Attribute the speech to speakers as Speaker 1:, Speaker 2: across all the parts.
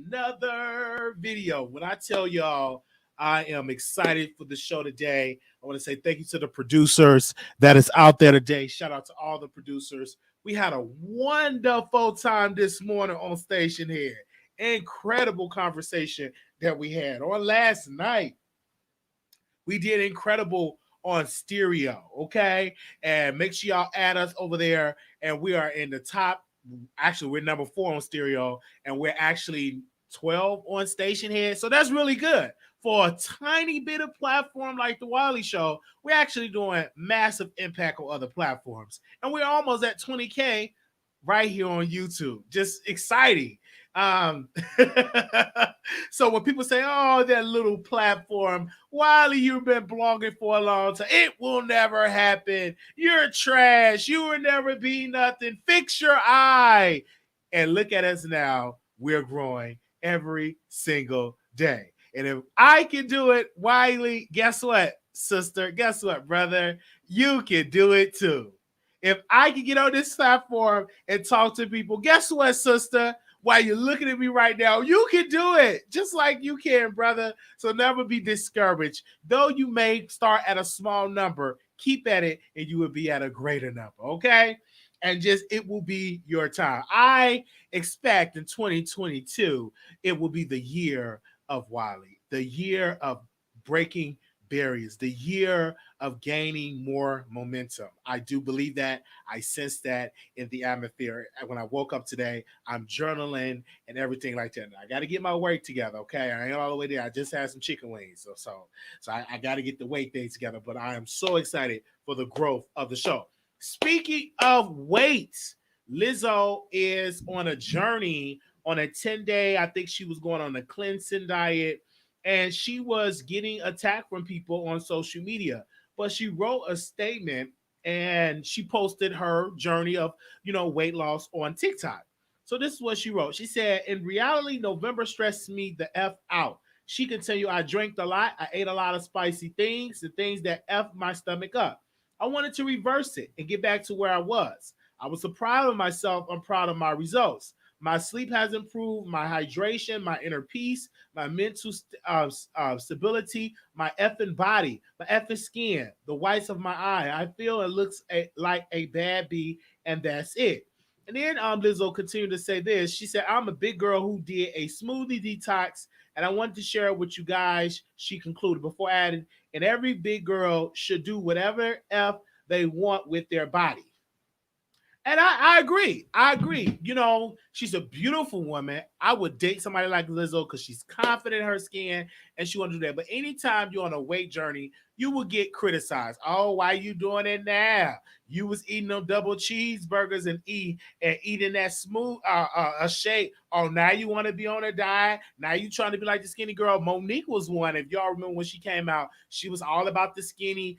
Speaker 1: another video. When I tell y'all I am excited for the show today, I want to say thank you to the producers that is out there today. Shout out to all the producers. We had a wonderful time this morning on station here. Incredible conversation that we had on last night. We did incredible on stereo, okay? And make sure y'all add us over there. And we are in the top. Actually, we're number 4 on stereo, and we're actually 12 on station here. So that's really good. For a tiny bit of platform like the Wiley Show, we're actually doing massive impact on other platforms. And we're almost at 20K right here on YouTube. Just exciting. Um, so when people say, "Oh, that little platform, Wiley, you've been blogging for a long time. It will never happen. You're trash. You will never be nothing. Fix your eye." And look at us now. We're growing every single day. And if I can do it, Wiley, guess what, sister? Guess what, brother? You can do it too. If I can get on this platform and talk to people, guess what, sister? While you're looking at me right now, you can do it just like you can, brother. So never be discouraged. Though you may start at a small number, keep at it and you will be at a greater number, okay? And just it will be your time. I expect in 2022, it will be the year of Wiley, the year of breaking barriers, the year of gaining more momentum. I do believe that. I sense that in the atmosphere. When I woke up today, I'm journaling and everything like that. I got to get my weight together, okay? I ain't all the way there. I just had some chicken wings, so I got to get the weight thing together. But I am so excited for the growth of the show. Speaking of weight, LIZZO is on a journey on a 10-day. I think she was going on a cleansing diet, and she was getting attacked from people on social media. But she wrote a statement and she posted her journey of, weight loss on TikTok. So this is what she wrote. She said, "In reality, November stressed me the F out. She continued, I drank a lot. I ate a lot of spicy things, the things that F my stomach up. I wanted to reverse it and get back to where I was. I was so proud of myself. I'm proud of my results. My sleep has improved, my hydration, my inner peace, my mental stability, my effing body, my effing skin, the whites of my eye. I feel it looks like a bad bee, and that's it." And then LIZZO continued to say this. She said, "I'm a big girl who did a smoothie detox, and I wanted to share it with you guys." She concluded before adding, "And every big girl should do whatever F they want with their body." And I agree. I agree. She's a beautiful woman. I would date somebody like LIZZO because she's confident in her skin and she want to do that. But anytime you're on a weight journey, you will get criticized. "Oh, why you doing it now? You was eating them double cheeseburgers and eating that smooth a shake. Oh, now you want to be on a diet. Now you trying to be like the skinny girl." Monique was one. If y'all remember when she came out, she was all about the skinny,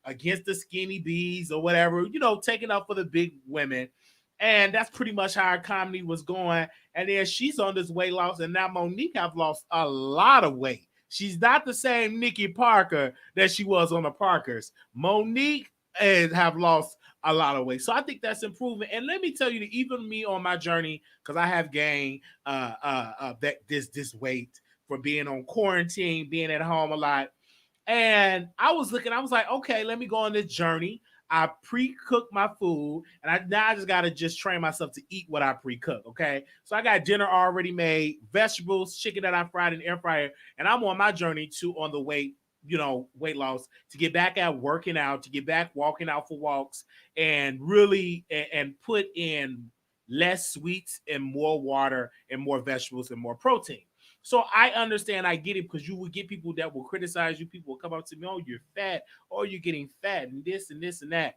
Speaker 1: against the skinny bees or whatever, taking up for the big women. And that's pretty much how our comedy was going. And then she's on this weight loss, and now Monique have lost a lot of weight. She's not the same Nikki Parker that she was on the Parkers. Monique have lost a lot of weight. So I think that's improvement. And let me tell you that even me on my journey, because I have gained this weight from being on quarantine, being at home a lot. And I was like, okay, let me go on this journey. I pre-cook my food, and now I just got to just train myself to eat what I pre-cook, okay? So I got dinner already made, vegetables, chicken that I fried in the air fryer, and I'm on my journey on the weight loss, to get back out working out, to get back walking out for walks, and really and put in less sweets and more water and more vegetables and more protein. So I understand, I get it, because you will get people that will criticize you. People will come up to me, "Oh, you're fat. Oh, you're getting fat and this and this and that."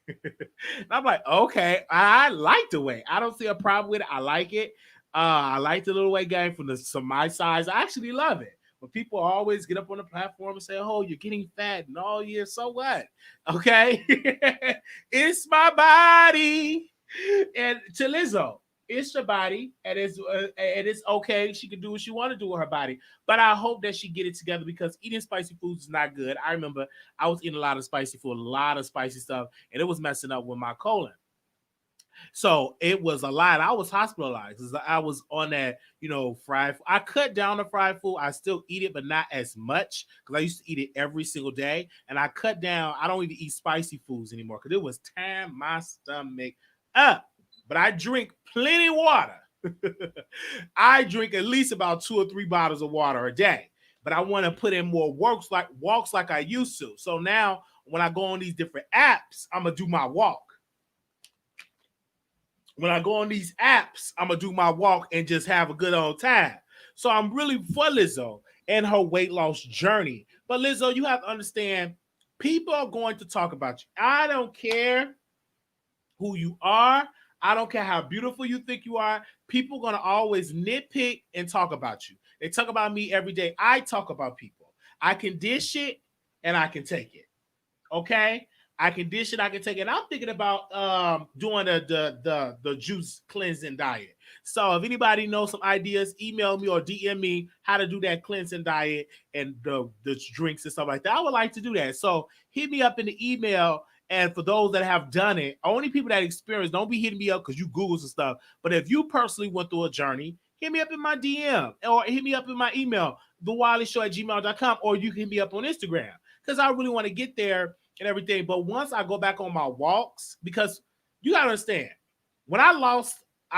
Speaker 1: And I'm like, okay, I like the weight. I don't see a problem with it. I like it. I like the little weight gain from my size. I actually love it. But people always get up on the platform and say, "Oh, you're getting fat." And all year, so what? Okay. It's my body. And to LIZZO, it's your body, and it's okay. She can do what she want to do with her body. But I hope that she get it together, because eating spicy foods is not good. I remember I was eating a lot of spicy food, a lot of spicy stuff, and it was messing up with my colon. So it was a lot. I was hospitalized. I was on that, fried. I cut down the fried food. I still eat it, but not as much because I used to eat it every single day. And I cut down. I don't even eat spicy foods anymore because it was tearing my stomach up. But I drink plenty of water. I drink at least about 2 or 3 bottles of water a day. But I want to put in more walks like I used to. So now when I go on these different apps, I'm gonna do my walk. When I go on these apps, I'm gonna do my walk and just have a good old time. So I'm really for Lizzo and her weight loss journey. But Lizzo, you have to understand, people are going to talk about you. I don't care who you are. I don't care how beautiful you think you are. People are going to always nitpick and talk about you. They talk about me every day. I talk about people. I can dish it and I can take it. Okay? I can dish it, I can take it. I'm thinking about doing the juice cleansing diet. So if anybody knows some ideas, email me or DM me how to do that cleansing diet and the drinks and stuff like that. I would like to do that. So hit me up in the email. And for those that have done it, only people that experience, don't be hitting me up because you Google some stuff. But if you personally went through a journey, hit me up in my DM or hit me up in my email, thewildeyshow@gmail.com, or you can hit me up on Instagram because I really want to get there and everything. But once I go back on my walks, because you got to understand, when I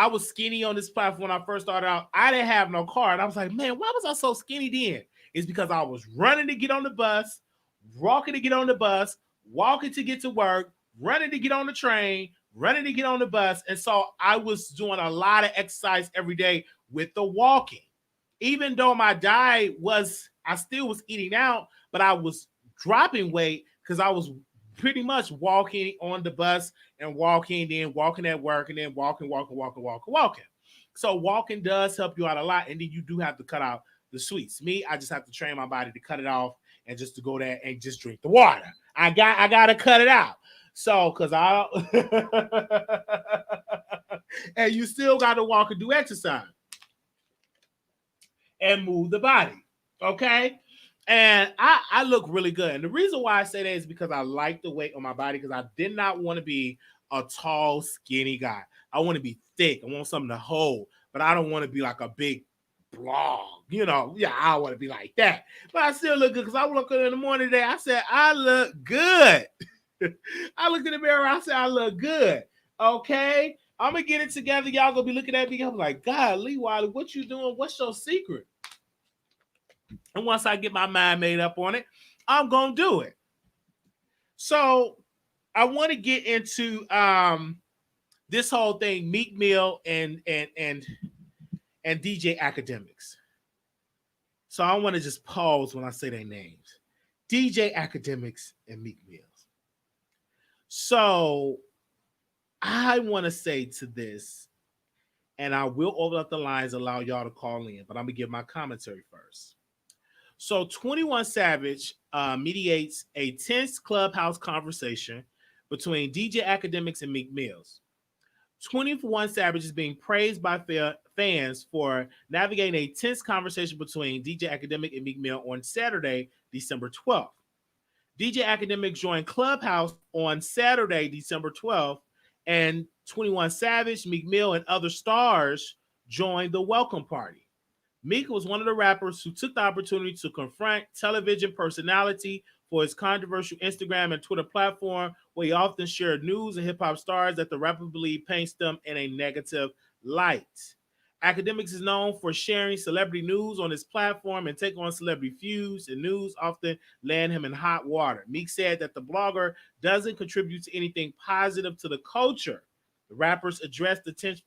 Speaker 1: was skinny on this platform when I first started out. I didn't have no car. And I was like, man, why was I so skinny then? It's because I was running to get on the bus, walking to get on the bus, walking to get to work, running to get on the train, running to get on the bus. And so I was doing a lot of exercise every day with the walking. Even though my diet I still was eating out, but I was dropping weight because I was pretty much walking on the bus and then walking at work, and then walking. So walking does help you out a lot, and then you do have to cut out the sweets. Me, I just have to train my body to cut it off and just to go there and just drink the water. I gotta cut it out. So because I and you still got to walk and do exercise and move the body. Okay. And I look really good. And the reason why I say that is because I like the weight on my body, because I did not want to be a tall, skinny guy. I want to be thick. I want something to hold, but I don't want to be like a big blob. Yeah, I want to be like that. But I still look good because I woke up in the morning today. I said, I look good. I looked in the mirror. I said, I look good. Okay. I'm going to get it together. Y'all going to be looking at me. I'm like, God, Lee Wiley, what you doing? What's your secret? And once I get my mind made up on it, I'm going to do it. So I want to get into this whole thing, Meek Mill and DJ Akademiks. So I want to just pause when I say their names. DJ Akademiks and Meek Mill. So I want to say to this, and I will open up the lines, allow y'all to call in, but I'm going to give my commentary first. So 21 Savage mediates a tense clubhouse conversation between DJ Akademiks and Meek Mills. 21 Savage is being praised by fans for navigating a tense conversation between DJ Akademiks and Meek Mill on Saturday, December 12th. DJ Akademiks joined Clubhouse on Saturday, December 12th, and 21 Savage, Meek Mill, and other stars joined the welcome party. Meek was one of the rappers who took the opportunity to confront television personality for his controversial Instagram and Twitter platform, where he often shared news and hip-hop stars that the rapper believed paints them in a negative light. Akademiks is known for sharing celebrity news on his platform and take on celebrity feuds, and news often land him in hot water. Meek said that the blogger doesn't contribute to anything positive to the culture. The rappers addressed the tension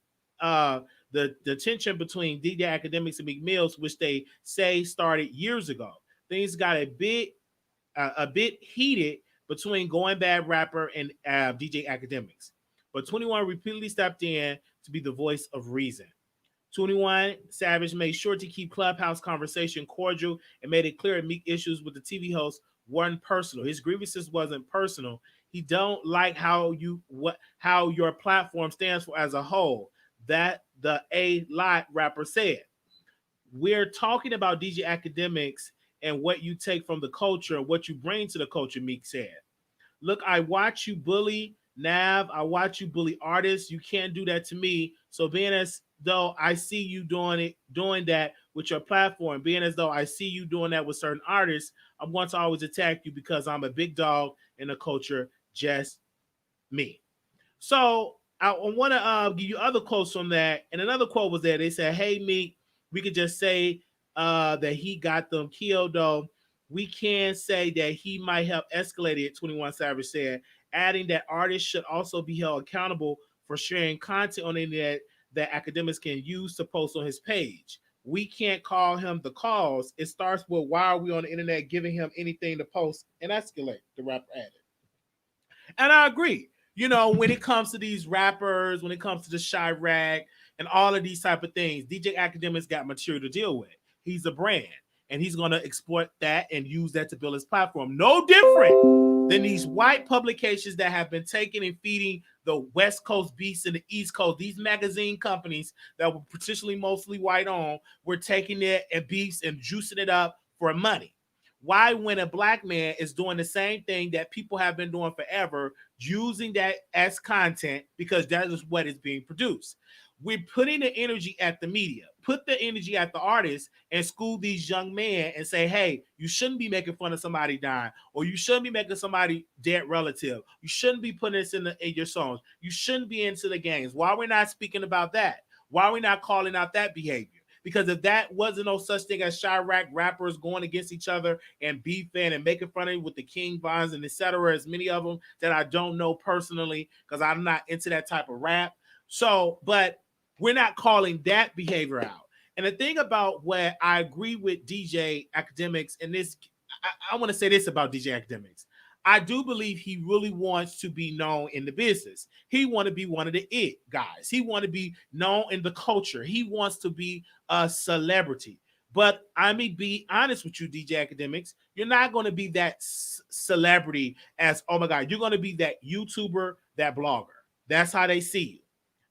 Speaker 1: between DJ Akademiks and Meek Mills, which they say started years ago. Things got a bit heated between Going Bad rapper and DJ Akademiks, but 21 repeatedly stepped in to be the voice of reason. 21 Savage made sure to keep Clubhouse conversation cordial and made it clear that Meek issues with the TV host weren't personal. His grievances wasn't personal. He don't like how your platform stands for as a whole. That the A-Lot rapper said. We're talking about DJ Akademiks and what you take from the culture, what you bring to the culture, Meek said. Look, I watch you bully Nav, I watch you bully artists. You can't do that to me. So being as though I see you doing that with your platform, being as though I see you doing that with certain artists, I'm going to always attack you because I'm a big dog in the culture, just me. So I want to give you other quotes from that. And another quote was there. They said, "Hey, Meek, we could just say that he got them killed, though. We can say that he might have escalated," 21 Savage said, adding that artists should also be held accountable for sharing content on the internet that academics can use to post on his page. We can't call him the cause. It starts with, why are we on the internet giving him anything to post and escalate, the rapper added. And I agree. When it comes to these rappers, when it comes to the Chirac and all of these type of things, DJ Academics got material to deal with. He's a brand, and he's going to exploit that and use that to build his platform. No different than these white publications that have been taking and feeding the West Coast beasts and the East Coast. These magazine companies that were potentially mostly white owned were taking it and beefs and juicing it up for money. Why, when a black man is doing the same thing that people have been doing forever, using that as content because that is what is being produced? We're putting the energy at the media, put the energy at the artists, and school these young men and say, hey, you shouldn't be making fun of somebody dying, or you shouldn't be making somebody dead relative. You shouldn't be putting this in your songs. You shouldn't be into the games. Why we're not speaking about that? Why are we not calling out that behavior? Because if that wasn't no such thing as Chirac rappers going against each other and beefing and making fun of with the King Vines and etc., as many of them that I don't know personally because I'm not into that type of rap. So, but we're not calling that behavior out. And the thing about what I agree with DJ Academics, and this, I want to say this about DJ Academics. I do believe he really wants to be known in the business. He want to be one of the it guys. He want to be known in the culture. He wants to be a celebrity. But I may be honest with you, DJ Academics, you're not going to be that celebrity as, oh my God, you're going to be that YouTuber, that blogger. That's how they see you.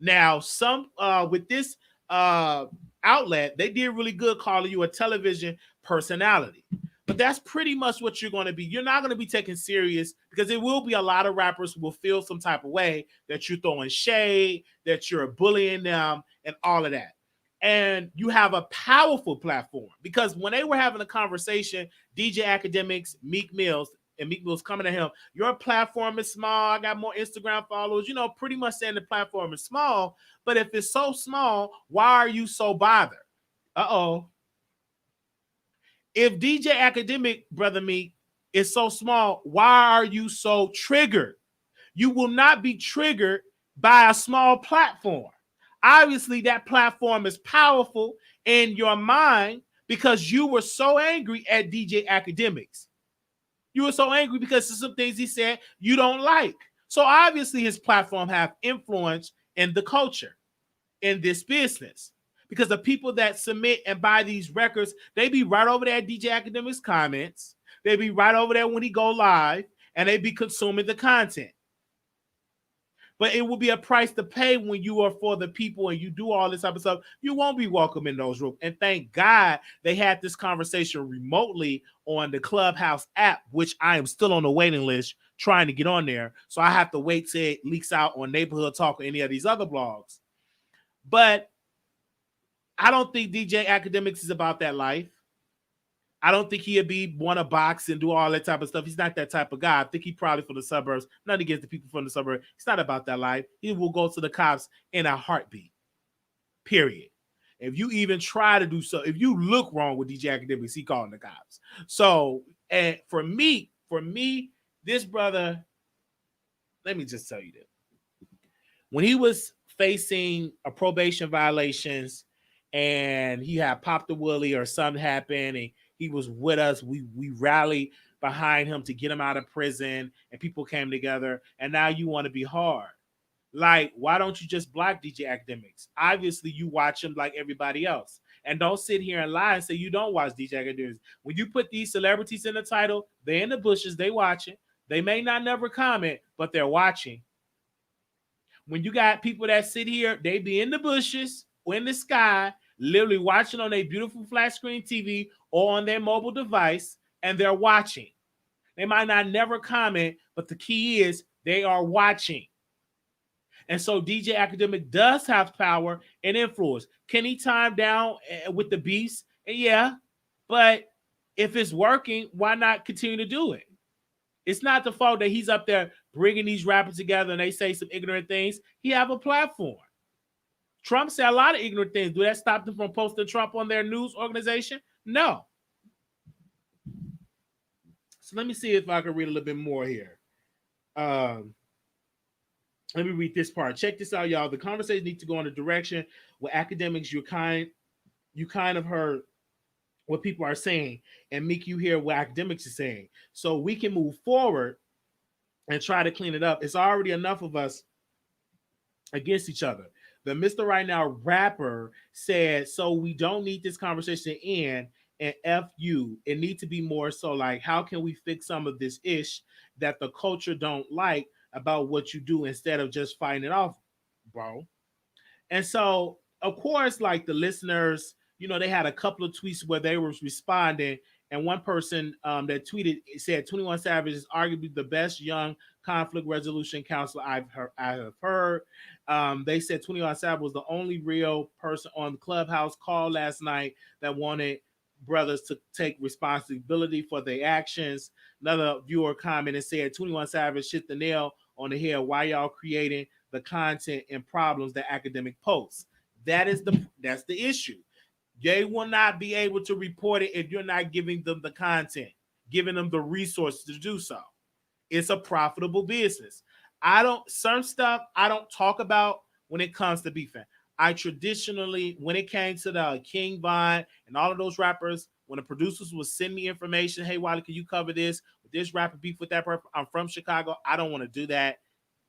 Speaker 1: Now, some with this outlet, they did really good calling you a television personality. But that's pretty much what you're going to be. You're not going to be taken serious because there will be a lot of rappers who will feel some type of way that you're throwing shade, that you're bullying them, and all of that. And you have a powerful platform because when they were having a conversation, DJ Academics, Meek Mills, and Meek Mills coming to him, your platform is small. I got more Instagram followers, pretty much saying the platform is small. But if it's so small, why are you so bothered? Uh-oh. If DJ Academic, Brother Meek, is so small, why are you so triggered? You will not be triggered by a small platform. Obviously, that platform is powerful in your mind because you were so angry at DJ Academics. You were so angry because of some things he said you don't like. So obviously, his platform have influence in the culture, in this business. Because the people that submit and buy these records, they be right over there at DJ Academics comments. They be right over there when he go live, and they be consuming the content. But it will be a price to pay when you are for the people and you do all this type of stuff. You won't be welcome in those rooms. And thank God they had this conversation remotely on the Clubhouse app, which I am still on the waiting list trying to get on there. So I have to wait till it leaks out on Neighborhood Talk or any of these other blogs. But I don't think DJ Academics is about that life. I don't think he'd be want to box and do all that type of stuff. He's not that type of guy. I think he probably from the suburbs. Nothing against the people from the suburbs. It's not about that life. He will go to the cops in a heartbeat. Period. If you even try to do so, if you look wrong with DJ Academics, he calling the cops. So, and for me, this brother, let me just tell you this. When he was facing a probation violations and he had popped a willie or something happened and he was with us, we rallied behind him to get him out of prison and people came together, and now you want to be hard. Like, why don't you just block DJ Academics? Obviously, you watch him like everybody else. And don't sit here and lie and say you don't watch DJ Academics. When you put these celebrities in the title, they're in the bushes, they watching. They may not never comment, but they're watching. When you got people that sit here, they be in the bushes or in the sky, literally watching on a beautiful flat screen TV or on their mobile device, and they're watching. They might not never comment, but the key is they are watching. And so DJ Academic does have power and influence. Can he time down with the beast? Yeah, but if it's working, why not continue to do it? It's not the fault that he's up there bringing these rappers together and they say some ignorant things. He have a platform. Trump said a lot of ignorant things. Do that stop them from posting Trump on their news organization? No. So let me see if I can read a little bit more here. Um, Let me read this part. Check this out, y'all. The conversation needs to go in a direction where academics, you kind of heard what people are saying and make you hear what academics are saying. So we can move forward and try to clean it up. It's already enough of us against each other. The Mr. Right Now rapper said, so we don't need this conversation to end and F you. It needs to be more so like, how can we fix some of this ish that the culture don't like about what you do instead of just fighting it off, bro? And so, of course, like the listeners, they had a couple of tweets where they were responding, and one person that tweeted said 21 Savage is arguably the best young conflict resolution counselor I have heard. They said 21 Savage was the only real person on the Clubhouse call last night that wanted brothers to take responsibility for their actions. Another viewer commented and said 21 Savage hit the nail on the head. Why y'all creating the content and problems that academic posts? That's the issue. They will not be able to report it if you're not giving them the content, giving them the resources to do so. It's a profitable business. Certain stuff I don't talk about when it comes to beefing. I traditionally, when it came to the King Von and all of those rappers, when the producers would send me information, hey Wiley, can you cover this with this rapper beef with that rapper? I'm from Chicago. I don't want to do that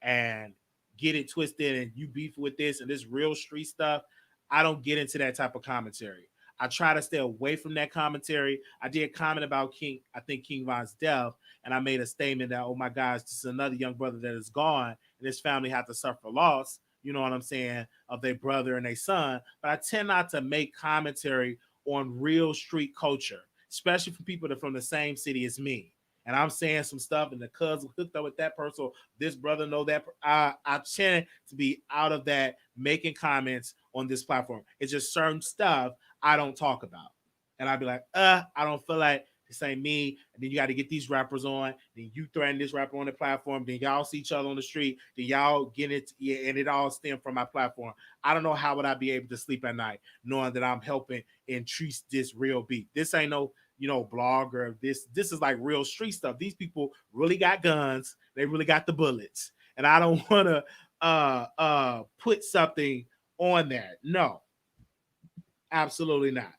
Speaker 1: and get it twisted and you beef with this and this real street stuff. I don't get into that type of commentary. I try to stay away from that commentary. I did comment about King Von's death, and I made a statement that, oh my gosh, this is another young brother that is gone, and his family had to suffer loss, you know what I'm saying, of their brother and their son. But I tend not to make commentary on real street culture, especially for people that are from the same city as me. And I'm saying some stuff, and the cousin hooked up with that person. Or this brother know that. I tend to be out of that making comments on this platform. It's just certain stuff I don't talk about, and I'd be like, I don't feel like this ain't me. And then you got to get these rappers on. Then you threaten this rapper on the platform. Then y'all see each other on the street. Then y'all get it, and it all stemmed from my platform. I don't know how would I be able to sleep at night knowing that I'm helping increase this real beat. This ain't no blogger. This is like real street stuff. These people really got guns. They really got the bullets, and I don't want to put something on that. No, absolutely not.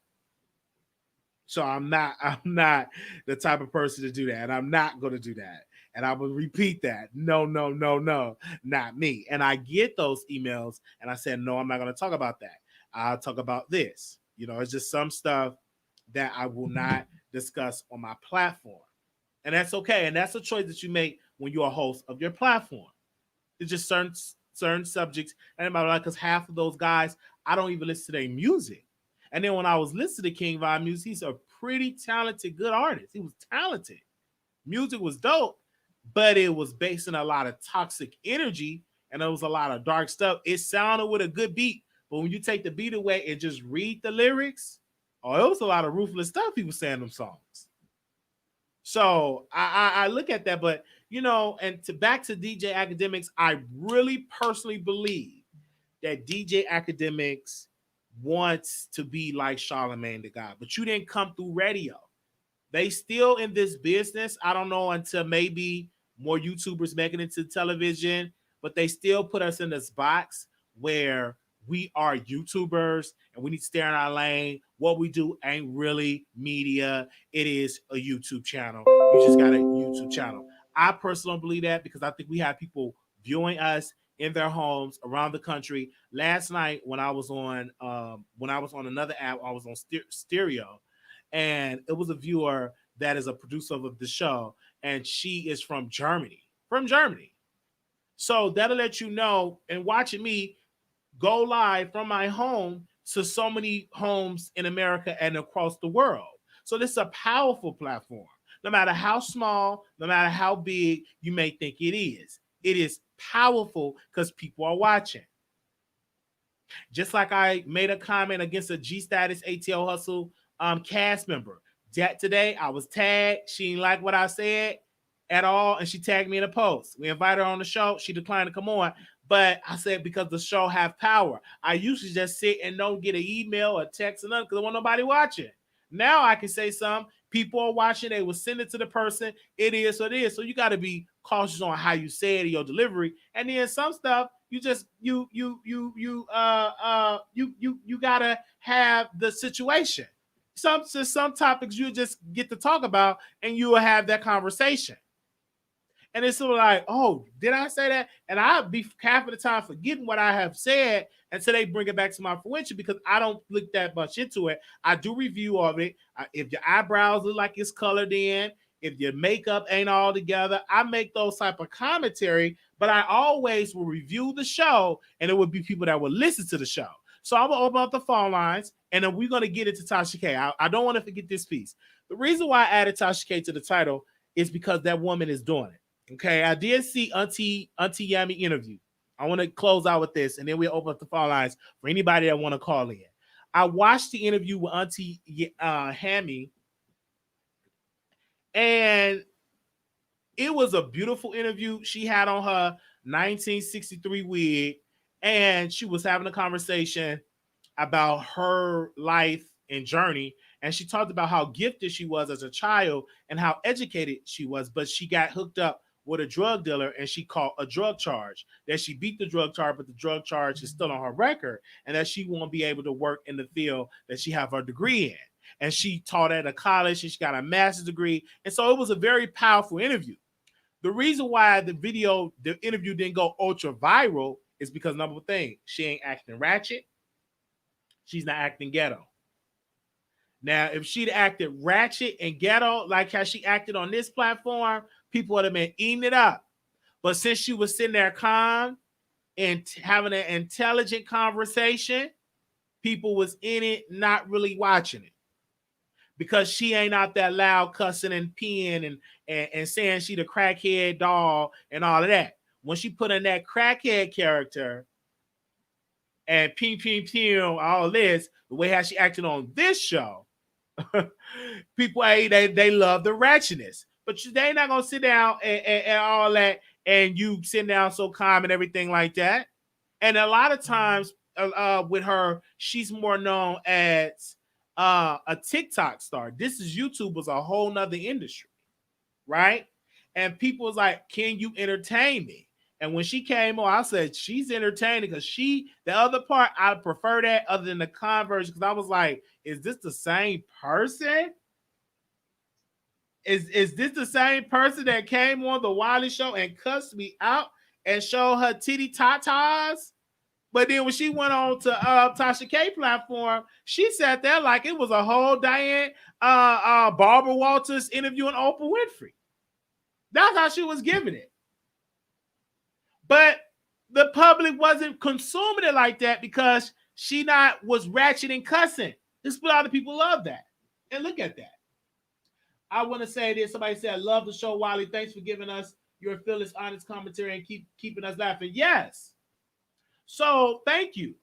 Speaker 1: So I'm not the type of person to do that, and I'm not going to do that. And I will repeat that. No, not me. And I get those emails, and I said, no, I'm not going to talk about that. I'll talk about this. It's just some stuff that I will not discuss on my platform. And that's okay. And that's a choice that you make when you're a host of your platform. It's just certain subjects. And I'm like, because half of those guys, I don't even listen to their music. And then when I was listening to King Von music, he's a pretty talented, good artist. He was talented. Music was dope, but it was based on a lot of toxic energy and there was a lot of dark stuff. It sounded with a good beat, but when you take the beat away and just read the lyrics, it was a lot of ruthless stuff he was saying in them songs. So I look at that, but and back to DJ Academics, I really personally believe that DJ Academics wants to be like Charlemagne the God, but you didn't come through radio. They still in this business. I don't know until maybe more YouTubers making it to television, but they still put us in this box where we are YouTubers and we need to stay in our lane. What we do ain't really media. It is a YouTube channel. You just got a YouTube channel. I personally don't believe that because I think we have people viewing us in their homes around the country. Last night when I was on another app, I was on Stereo, and it was a viewer that is a producer of the show, and she is from Germany. So that'll let you know, and watching me go live from my home to so many homes in America and across the world. So this is a powerful platform. No matter how small, no matter how big you may think it is, It is powerful because people are watching. Just like I made a comment against a G Status ATL Hustle cast member. That today I was tagged. She didn't like what I said at all, and she tagged me in a post. We invited her on the show. She declined to come on. But I said because the show have power. I usually just sit and don't get an email or text or nothing because I want nobody watching. Now I can say something. People are watching. They will send it to the person. It is what it is. So you got to be cautious on how you say it in your delivery. And then some stuff you just you gotta have the situation. Some topics you just get to talk about and you will have that conversation. And it's sort of like, oh, did I say that? And I'll be half of the time forgetting what I have said until they bring it back to my fruition because I don't look that much into it. I do review of it. If your eyebrows look like it's colored in, if your makeup ain't all together, I make those type of commentary, but I always will review the show and it would be people that will listen to the show. So I'm going to open up the phone lines and then we're going to get into Tasha K. I don't want to forget this piece. The reason why I added Tasha K to the title is because that woman is doing it. Okay, I did see Auntie Yami interview. I want to close out with this, and then we'll open up the phone lines for anybody that want to call in. I watched the interview with Auntie Hammy, and it was a beautiful interview. She had on her 1963 wig, and she was having a conversation about her life and journey. And she talked about how gifted she was as a child and how educated she was, but she got hooked up with a drug dealer and she caught a drug charge. That she beat the drug charge, but the drug charge is still on her record, and that she won't be able to work in the field that she have her degree in. And she taught at a college and she got a master's degree. And so it was a very powerful interview. The reason why the interview didn't go ultra viral is because number one thing, she ain't acting ratchet. She's not acting ghetto. Now, if she'd acted ratchet and ghetto like how she acted on this platform, people would have been eating it up. But since she was sitting there calm and having an intelligent conversation, people was in it, not really watching it. Because she ain't out that loud cussing and peeing and saying she the crackhead doll and all of that. When she put in that crackhead character and ping, all this, the way how she acted on this show, people, they love the ratchetness. But they ain't not going to sit down and all that and you sit down so calm and everything like that. And a lot of times with her, she's more known as a TikTok star. This is YouTube was a whole nother industry, right? And people was like, can you entertain me? And when she came on, I said, she's entertaining because the other part, I prefer that other than the Converse because I was like, is this the same person? Is this the same person that came on the Wiley Show and cussed me out and showed her titty tatas? But then when she went on to Tasha K platform, she sat there like it was a whole Diane Barbara Walters interviewing Oprah Winfrey. That's how she was giving it. But the public wasn't consuming it like that because she was ratchet and cussing. This a lot of people love that. And look at that. I want to say this. Somebody said, I love the show, Wiley. Thanks for giving us your fearless, honest commentary and keeping us laughing. Yes. So thank you.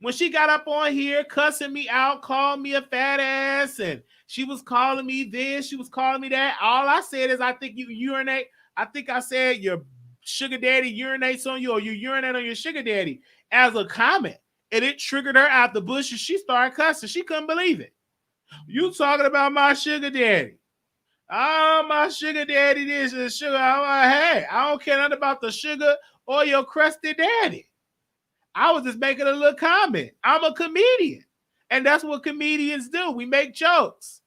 Speaker 1: When she got up on here cussing me out, called me a fat ass, and she was calling me this, she was calling me that. All I said is, I think you urinate. I think I said your sugar daddy urinates on you or you urinate on your sugar daddy as a comment. And it triggered her out the bush and she started cussing. She couldn't believe it. You talking about my sugar daddy. Oh, my sugar daddy, this is sugar. I'm like, hey, I don't care nothing about the sugar or your crusty daddy. I was just making a little comment. I'm a comedian. And that's what comedians do. We make jokes.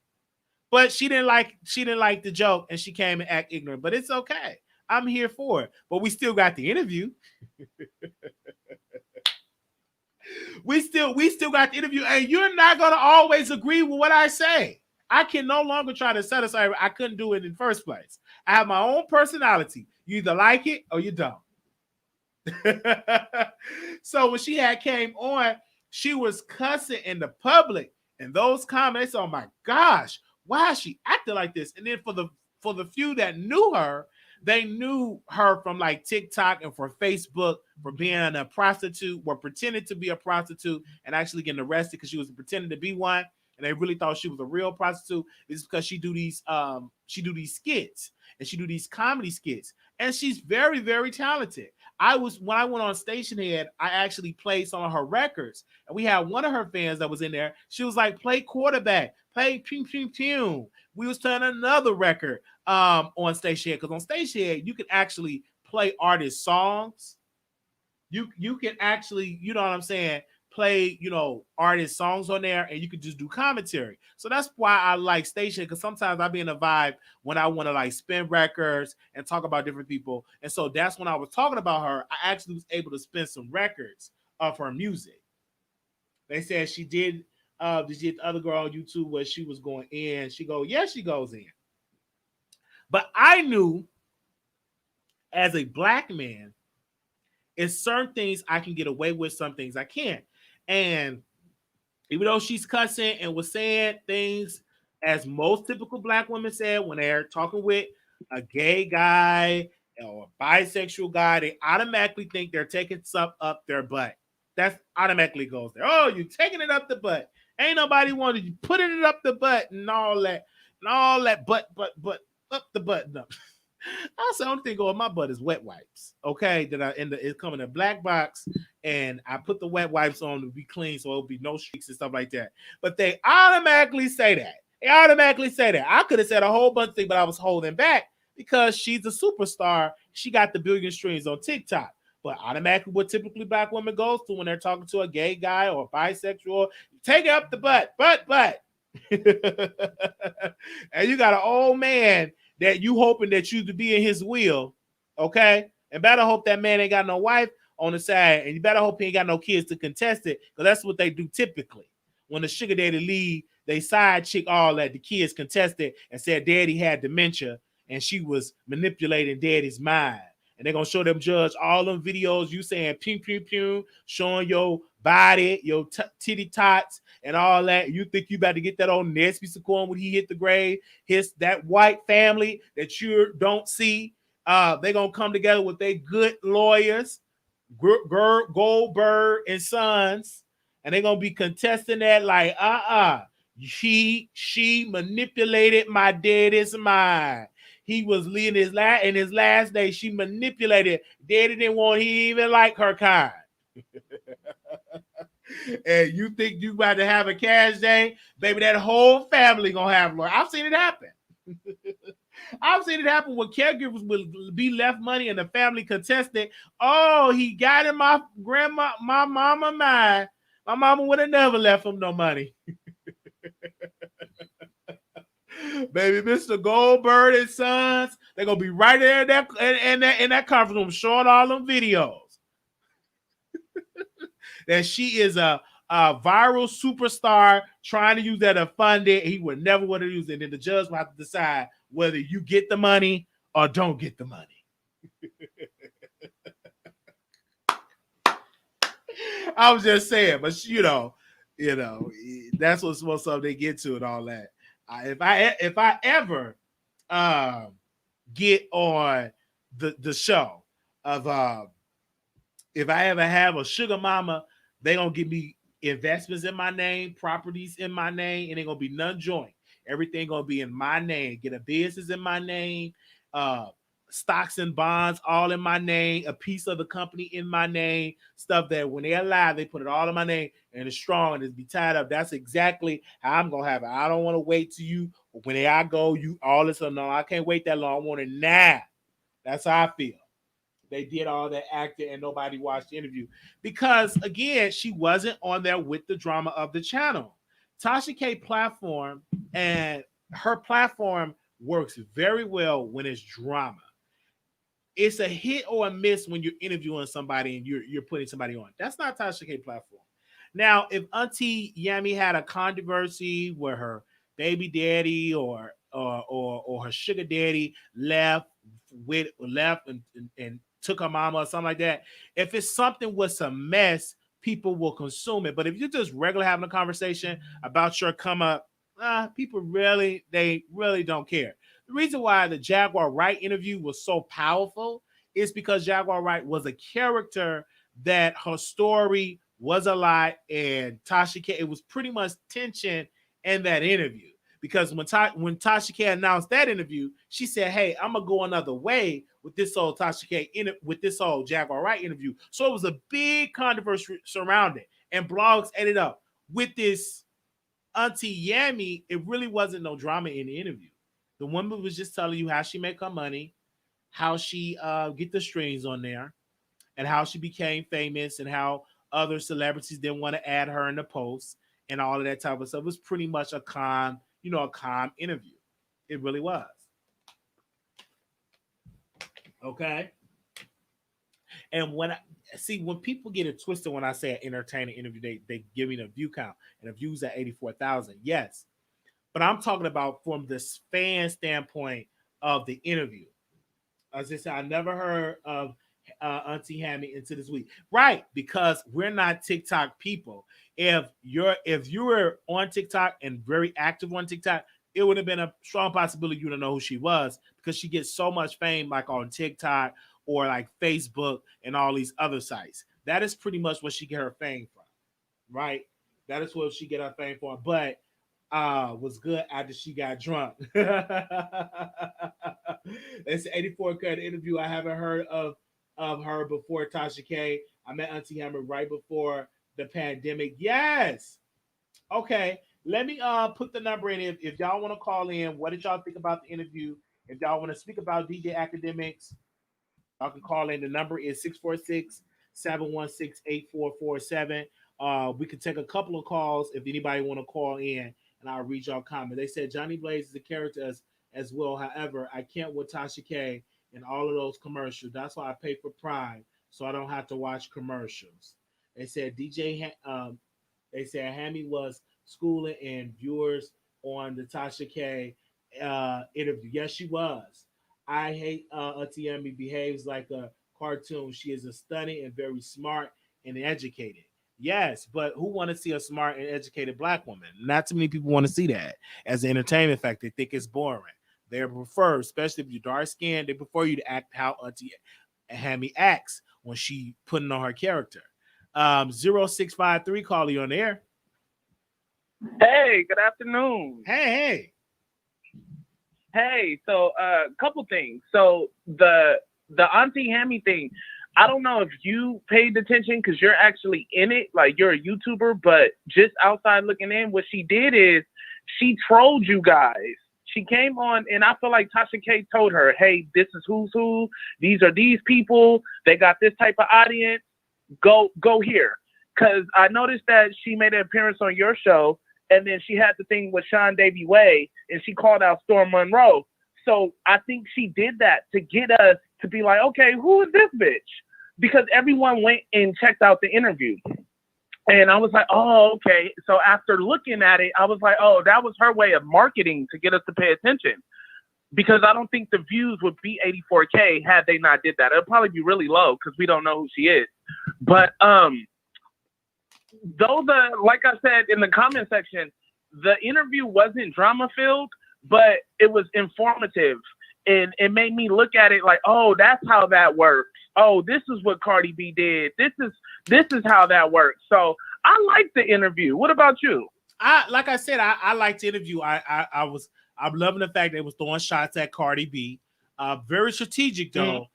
Speaker 1: But she didn't like the joke and she came and act ignorant. But it's okay. I'm here for it. But we still got the interview. we still got the interview. And you're not going to always agree with what I say. I can no longer try to set aside. I couldn't do it in the first place. I have my own personality. You either like it or you don't. So when she came on, she was cussing in the public. And those comments, oh my gosh, why is she acting like this? And then for the few that knew her, They knew her from like TikTok and for Facebook for being a prostitute, or pretending to be a prostitute and actually getting arrested because she was pretending to be one. And they really thought she was a real prostitute. It's because she do these skits, and she do these comedy skits. And she's very, very talented. When I went on Station Head, I actually played some of her records. And we had one of her fans that was in there. She was like, play quarterback, play pew pew pew. We was playing another record on Station Head, because on Station Head you can actually play artist songs. You can actually, you know what I'm saying, play, artist songs on there, and you can just do commentary. So that's why I like Station, because sometimes I be in a vibe when I want to like spin records and talk about different people. And so that's when I was talking about her. I actually was able to spin some records of her music. They said she did the other girl on YouTube where she was going in. She goes in. But I knew as a black man, it's certain things I can get away with, some things I can't. And even though she's cussing and was saying things as most typical black women said when they're talking with a gay guy or a bisexual guy, they automatically think they're taking stuff up their butt. That automatically goes there. Oh, you're taking it up the butt. Ain't nobody wanted you putting it up the butt and all that, but up the button up. I said, the only thing going in my butt is wet wipes. Okay, that it's coming in a black box, and I put the wet wipes on to be clean, so it'll be no streaks and stuff like that. But they automatically say that. I could have said a whole bunch of things, but I was holding back because she's a superstar. She got the billion streams on TikTok. But automatically, what typically black women goes to when they're talking to a gay guy or bisexual, take it up the butt. And you got an old man that you hoping that you to be in his will, okay? And better hope that man ain't got no wife on the side, and you better hope he ain't got no kids to contest it, because that's what they do typically. When the sugar daddy leave, they side chick all that, the kids contested and said daddy had dementia, and she was manipulating daddy's mind. And they're going to show them judge all them videos you saying pew, pew, pew, showing your body, your titty tots and all that. You think you about to get that old Nesby Saquon when he hit the grave. That white family that you don't see, they're going to come together with their good lawyers, Goldberg and Sons, and they're going to be contesting that like, she manipulated my daddy's mind. He was leading in his last day. She manipulated. Daddy didn't want he even like her kind. And you think you about to have a cash day, baby? That whole family gonna have lawyer. I've seen it happen. I've seen it happen when caregivers will be left money and the family contested. Oh, he got in my mama mind. My mama would have never left him no money. Baby, Mr. Goldberg and Sons, they're gonna be right there in that conference room showing all them videos. That she is a viral superstar trying to use that to fund it. He would never want to use it. And then the judge will have to decide whether you get the money or don't get the money. I was just saying, but you know, that's what's up. They get to it, all that. If I ever get on the show of if I ever have a sugar mama, they gonna give me investments in my name, properties in my name, and they're gonna be none joint. Everything gonna be in my name. Get a business in my name, stocks and bonds all in my name, a piece of the company in my name, stuff that when they're alive, they put it all in my name and it's strong and it's be tied up. That's exactly how I'm gonna have it. I don't want to wait till you when I go, you all this or no, I can't wait that long. I want it now. That's how I feel. They did all that acting and nobody watched the interview because again, she wasn't on there with the drama of the channel. Tasha K platform and her platform works very well when it's drama. It's a hit or a miss when you're interviewing somebody and you're putting somebody on. That's not Tasha K platform. Now, if Auntie Yami had a controversy where her baby daddy or her sugar daddy left and took her mama or something like that, if it's something with some mess, people will consume it. But if you're just regular having a conversation about your come up, people really don't care. The reason why the Jaguar Wright interview was so powerful is because Jaguar Wright was a character that her story was a lot, and Tasha K, it was pretty much tension in that interview. Because when Tasha K announced that interview, she said, "Hey, I'm gonna go another way with this old Tasha K with this old Jaguar Wright interview." So it was a big controversy surrounding, and blogs ended up with this Auntie Yami. It really wasn't no drama in the interview. The woman was just telling you how she make her money, how she get the streams on there, and how she became famous, and how other celebrities didn't want to add her in the post, and all of that type of stuff. It was pretty much a calm interview. It really was. Okay. And when people get it twisted when I say an entertaining interview, they give me the view count, and the views at 84,000. Yes. But I'm talking about from this fan standpoint of the interview. As I said, I never heard of Auntie Hammy into this week. Right, because we're not TikTok people. If you were on TikTok and very active on TikTok, it would have been a strong possibility you don't know who she was, because she gets so much fame like on TikTok or like Facebook and all these other sites. That is pretty much what she get her fame from, right? That is what she get her fame from. But was good after she got drunk. It's an 84 cut interview. I haven't heard of her before Tasha K. I met Auntie Hammer right before the pandemic. Yes. Okay. Let me put the number in. If y'all want to call in, what did y'all think about the interview? If y'all want to speak about DJ Akademiks, y'all can call in. The number is 646-716-8447. We can take a couple of calls if anybody want to call in, and I'll read y'all comment. They said Johnny Blaze is a character as well. However, I can't with Tasha K and all of those commercials. That's why I pay for Prime, so I don't have to watch commercials. They said they said Hammy was schooling and viewers on the Tasha K interview. Yes, she was. I hate Auntie Hammy behaves like a cartoon. She is a stunning and very smart and educated. Yes, but who want to see a smart and educated black woman? Not too many people want to see that. As an entertainment factor, they think it's boring. They prefer, especially if you're dark skinned, they prefer you to act how Auntie Hammy acts when she putting on her character. 0653, call you on the air.
Speaker 2: Hey, good afternoon.
Speaker 1: Hey.
Speaker 2: So a couple things. So the Auntie Hammy thing, I don't know if you paid attention because you're actually in it, like you're a YouTuber, but just outside looking in, what she did is she trolled you guys. She came on, and I feel like Tasha K told her, hey, this is who's who. These are these people. They got this type of audience. Go here. Because I noticed that she made an appearance on your show, and then she had the thing with Sean Davy Way, and she called out Storm Monroe. So I think she did that to get us to be like, okay, who is this bitch? Because everyone went and checked out the interview. And I was like, oh, okay. So after looking at it, I was like, oh, that was her way of marketing to get us to pay attention. Because I don't think the views would be 84K had they not did that. It'll probably be really low because we don't know who she is. But like I said in the comment section, the interview wasn't drama filled, but it was informative. And it made me look at it like, oh, that's how that works. Oh, this is what Cardi B did. This is how that works. So I liked the interview. What about you?
Speaker 1: I liked the interview. I'm loving the fact they was throwing shots at Cardi B. Very strategic though,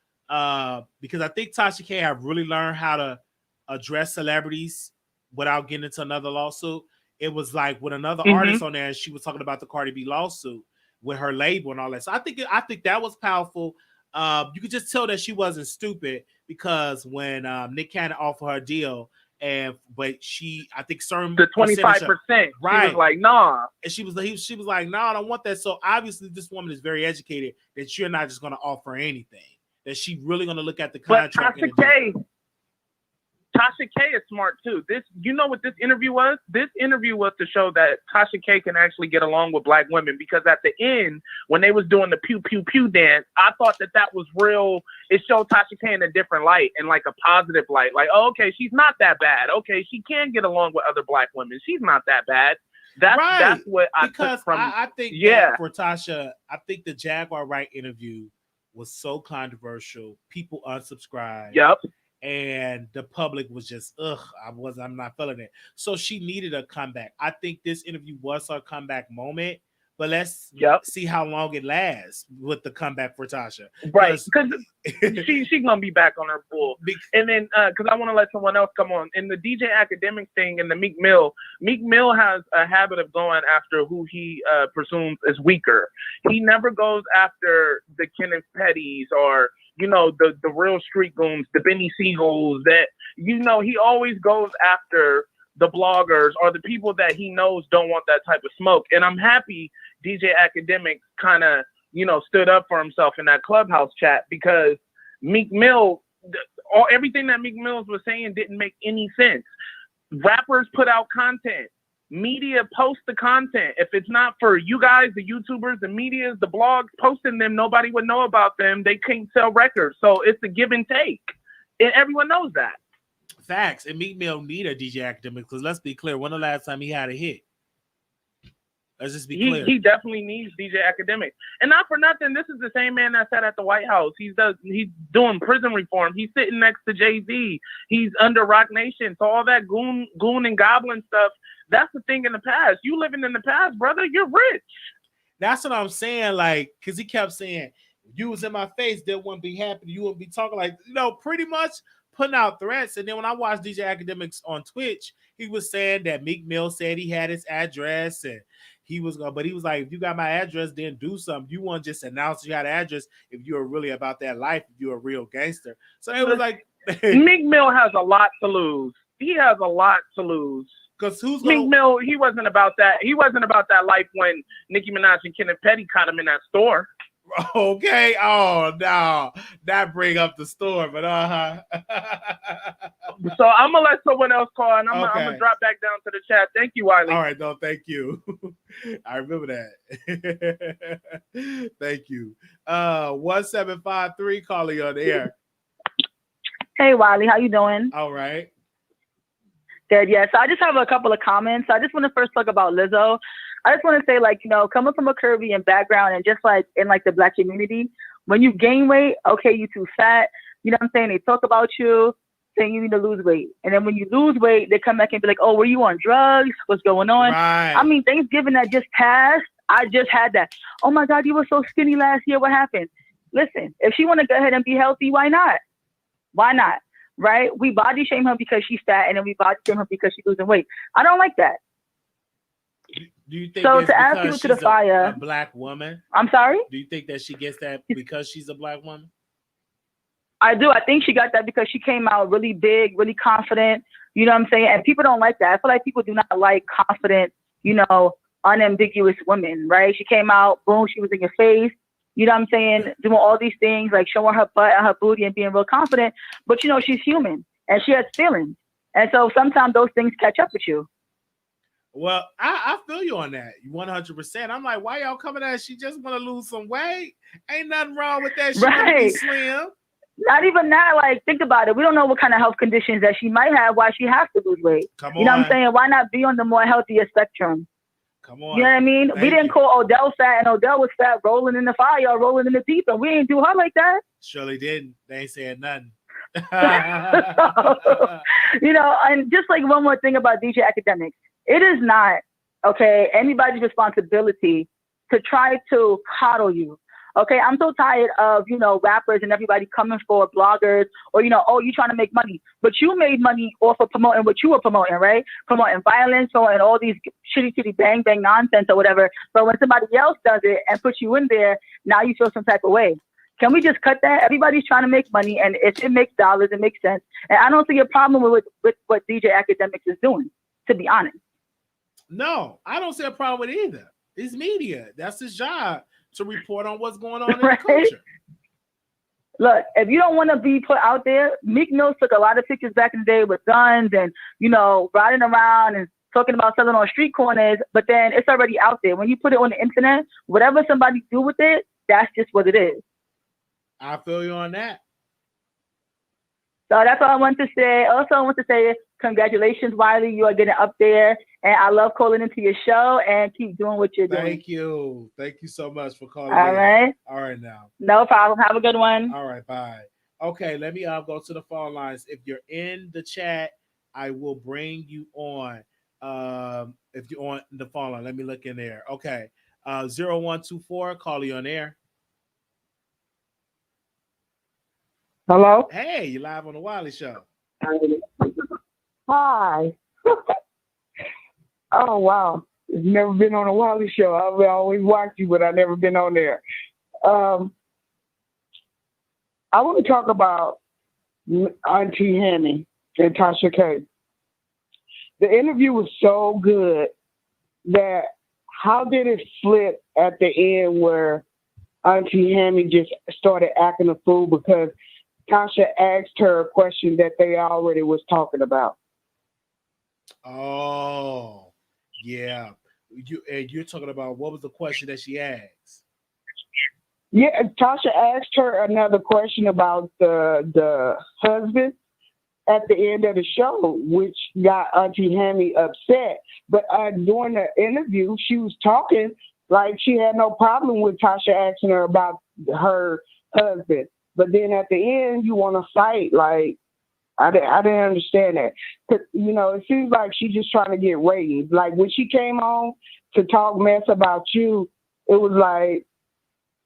Speaker 1: because I think Tasha K have really learned how to address celebrities without getting into another lawsuit. It was like with another artist on there, and she was talking about the Cardi B lawsuit with her label and all that. So I think that was powerful. You could just tell that she wasn't stupid, because when Nick Cannon offered her deal, but I think certain
Speaker 2: the 25%, right? She was like, nah,
Speaker 1: and she was like, nah, I don't want that. So obviously, this woman is very educated. That you're not just going to offer anything. That she really going to look at the contract.
Speaker 2: But Tasha K is smart too. You know what this interview was? This interview was to show that Tasha K can actually get along with black women, because at the end, when they was doing the pew pew pew dance, I thought that was real. It showed Tasha K in a different light, and like a positive light. Like, oh, okay, she's not that bad. Okay, she can get along with other black women. She's not that bad. That's what I
Speaker 1: because
Speaker 2: took from.
Speaker 1: I think
Speaker 2: Yeah.
Speaker 1: that for Tasha, I think the Jaguar Wright interview was so controversial. People unsubscribed.
Speaker 2: Yep.
Speaker 1: And the public was just I'm not feeling it. So she needed a comeback. I think this interview was her comeback moment, but let's see how long it lasts with the comeback for Tasha.
Speaker 2: Right, because she's gonna be back on her bull. And then because I want to let someone else come on in the DJ Akademiks thing and the Meek Mill has a habit of going after who he presumes is weaker. He never goes after the Kenneth Pettys or the real street goons, the Benny Siegels, that he always goes after the bloggers or the people that he knows don't want that type of smoke. And I'm happy DJ Akademiks kind of stood up for himself in that Clubhouse chat, because Meek Mill, everything that Meek Mill was saying didn't make any sense. Rappers put out content. Media post the content. If it's not for you guys, the YouTubers, the medias, the blogs posting them, nobody would know about them. They can't sell records. So it's a give and take. And everyone knows that.
Speaker 1: Facts. And Meek Mill need a DJ Akademiks, because let's be clear, when the last time he had a hit? Let's just be clear. He
Speaker 2: definitely needs DJ Akademiks. And not for nothing, this is the same man that sat at the White House. He's doing prison reform. He's sitting next to Jay-Z. He's under Rock Nation. So all that goon and goblin stuff, that's the thing in the past. You living in the past, brother, you're rich.
Speaker 1: That's what I'm saying, like, because he kept saying, you was in my face, they wouldn't be happy, you wouldn't be talking, like, pretty much putting out threats. And then when I watched DJ Akademiks on Twitch, he was saying that Meek Mill said he had his address, and he was like, if you got my address, then do something. You want to just announce you had an address if you're really about that life, if you're a real gangster. So it was like
Speaker 2: Meek Mill has a lot to lose. He has a lot to lose.
Speaker 1: Because
Speaker 2: Meek Mill, he wasn't about that. He wasn't about that life when Nicki Minaj and Kenneth Petty caught him in that store.
Speaker 1: Okay. Oh no, that bring up the store, but
Speaker 2: So I'm gonna let someone else call, and I'm gonna drop back down to the chat. Thank you, Wiley.
Speaker 1: All right, no, thank you. I remember that. Thank you. 1753 calling on the air.
Speaker 3: Hey Wiley, how you doing?
Speaker 1: All right.
Speaker 3: Good, yeah. So I just have a couple of comments. I just want to first talk about LIZZO. I just want to say, like, coming from a Caribbean background and just like in like the Black community, when you gain weight, okay, you too fat. You know what I'm saying? They talk about you, saying you need to lose weight. And then when you lose weight, they come back and be like, oh, were you on drugs? What's going on?
Speaker 1: Right.
Speaker 3: I mean, Thanksgiving that just passed, I just had that. Oh my God, you were so skinny last year. What happened? Listen, if she want to go ahead and be healthy, why not? Why not? Right? We body shame her because she's fat, and then we body shame her because she's losing weight. I don't like that.
Speaker 1: Do you think
Speaker 3: so to add fuel to the fire,
Speaker 1: a Black woman?
Speaker 3: I'm sorry?
Speaker 1: Do you think that she gets that because she's a Black woman?
Speaker 3: I do. I think she got that because she came out really big, really confident. You know what I'm saying? And people don't like that. I feel like people do not like confident, unambiguous women, right? She came out, boom, she was in your face. You know what I'm saying? Doing all these things, like showing her butt and her booty and being real confident. But, she's human and she has feelings. And so sometimes those things catch up with you.
Speaker 1: Well, I feel you on that. 100%. I'm like, why y'all coming at? She just want to lose some weight. Ain't nothing wrong with that. She want to be slim.
Speaker 3: Not even that. Like, think about it. We don't know what kind of health conditions that she might have, why she has to lose weight.
Speaker 1: Come on.
Speaker 3: You know what I'm saying? Why not be on the more healthier spectrum?
Speaker 1: Come on.
Speaker 3: You know what I mean? We didn't call Odell fat, and Odell was fat, rolling in the fire or rolling in the deep, and we ain't do her like that.
Speaker 1: Surely didn't. They ain't saying nothing.
Speaker 3: And just like one more thing about DJ Akademiks, it is not, anybody's responsibility to try to coddle you. Okay, I'm so tired of, rappers and everybody coming for bloggers or, oh, you trying to make money. But you made money off of promoting what you were promoting, right? Promoting violence and all these shitty bang bang nonsense or whatever. But when somebody else does it and puts you in there, now you feel some type of way. Can we just cut that? Everybody's trying to make money, and if it makes dollars, it makes sense. And I don't see a problem with what DJ Akademiks is doing, to be honest.
Speaker 1: No, I don't see a problem with it either. It's media. That's his job, to report on what's going on in the culture.
Speaker 3: Look, if you don't want to be put out there, Meek Mill took a lot of pictures back in the day with guns and, riding around and talking about selling on street corners, but then it's already out there. When you put it on the internet, whatever somebody do with it, that's just what it is.
Speaker 1: I feel you on that.
Speaker 3: So that's all I want to say. Also, I want to say Congratulations, Wiley. You are getting up there. And I love calling into your show, and keep doing what you're doing.
Speaker 1: Thank you. Thank you so much for calling
Speaker 3: All
Speaker 1: in.
Speaker 3: right.
Speaker 1: All right now.
Speaker 3: No problem. Have a good one.
Speaker 1: All right, bye. Okay, let me go to the phone lines. If you're in the chat, I will bring you on. If you're on the phone line, let me look in there. Okay. 0124, call you on air.
Speaker 3: Hello?
Speaker 1: Hey, you live on the Wiley Show.
Speaker 4: Hi. Oh, wow. I've never been on a Wiley Show. I've always watched you, but I've never been on there. I want to talk about Auntie Hammy and Tasha K. The interview was so good that how did it flip at the end where Auntie Hammy just started acting a fool because Tasha asked her a question that they already was talking about?
Speaker 1: Oh, yeah. You're talking about what was the question that she asked?
Speaker 4: Yeah, Tasha asked her another question about the husband at the end of the show, which got Auntie Hammy upset. But during the interview, she was talking like she had no problem with Tasha asking her about her husband. But then at the end, you want to fight. Like, I didn't understand that. 'Cause, you know, it seems like she's just trying to get ratings. Like, when she came on to talk mess about you, it was like,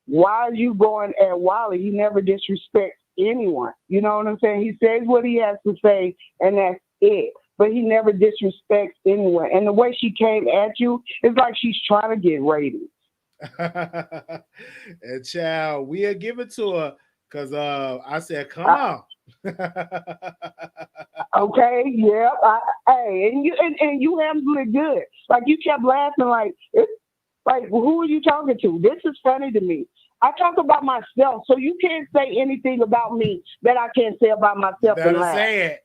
Speaker 4: why are you going at Wiley? He never disrespects anyone. You know what I'm saying? He says what he has to say, and that's it. But he never disrespects anyone. And the way she came at you, it's like she's trying to get ratings.
Speaker 1: And child, we'll give it to her because I said, come on.
Speaker 4: Okay, yeah. Hey, and you handled it good. Like, you kept laughing like, like, who are you talking to? This is funny to me. I talk about myself, so you can't say anything about me that I can't say about myself.
Speaker 1: Better
Speaker 4: and laugh.
Speaker 1: say it.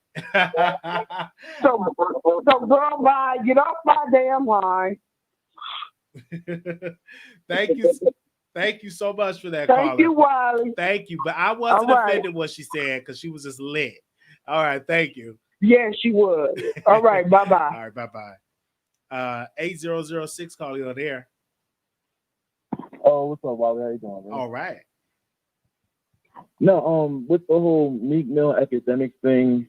Speaker 4: So girl, bye. Get off my damn line.
Speaker 1: Thank you so much for that,
Speaker 4: Thank
Speaker 1: caller.
Speaker 4: you, Wiley.
Speaker 1: Thank you, but I wasn't offended what she said because she was just lit. All right, thank you.
Speaker 4: Yeah, she was. All right, bye bye.
Speaker 1: All right, bye. 8006, call you on air.
Speaker 5: Oh, what's up, Wiley? How you doing, man?
Speaker 1: All right.
Speaker 5: No, with the whole Meek Mill academics thing,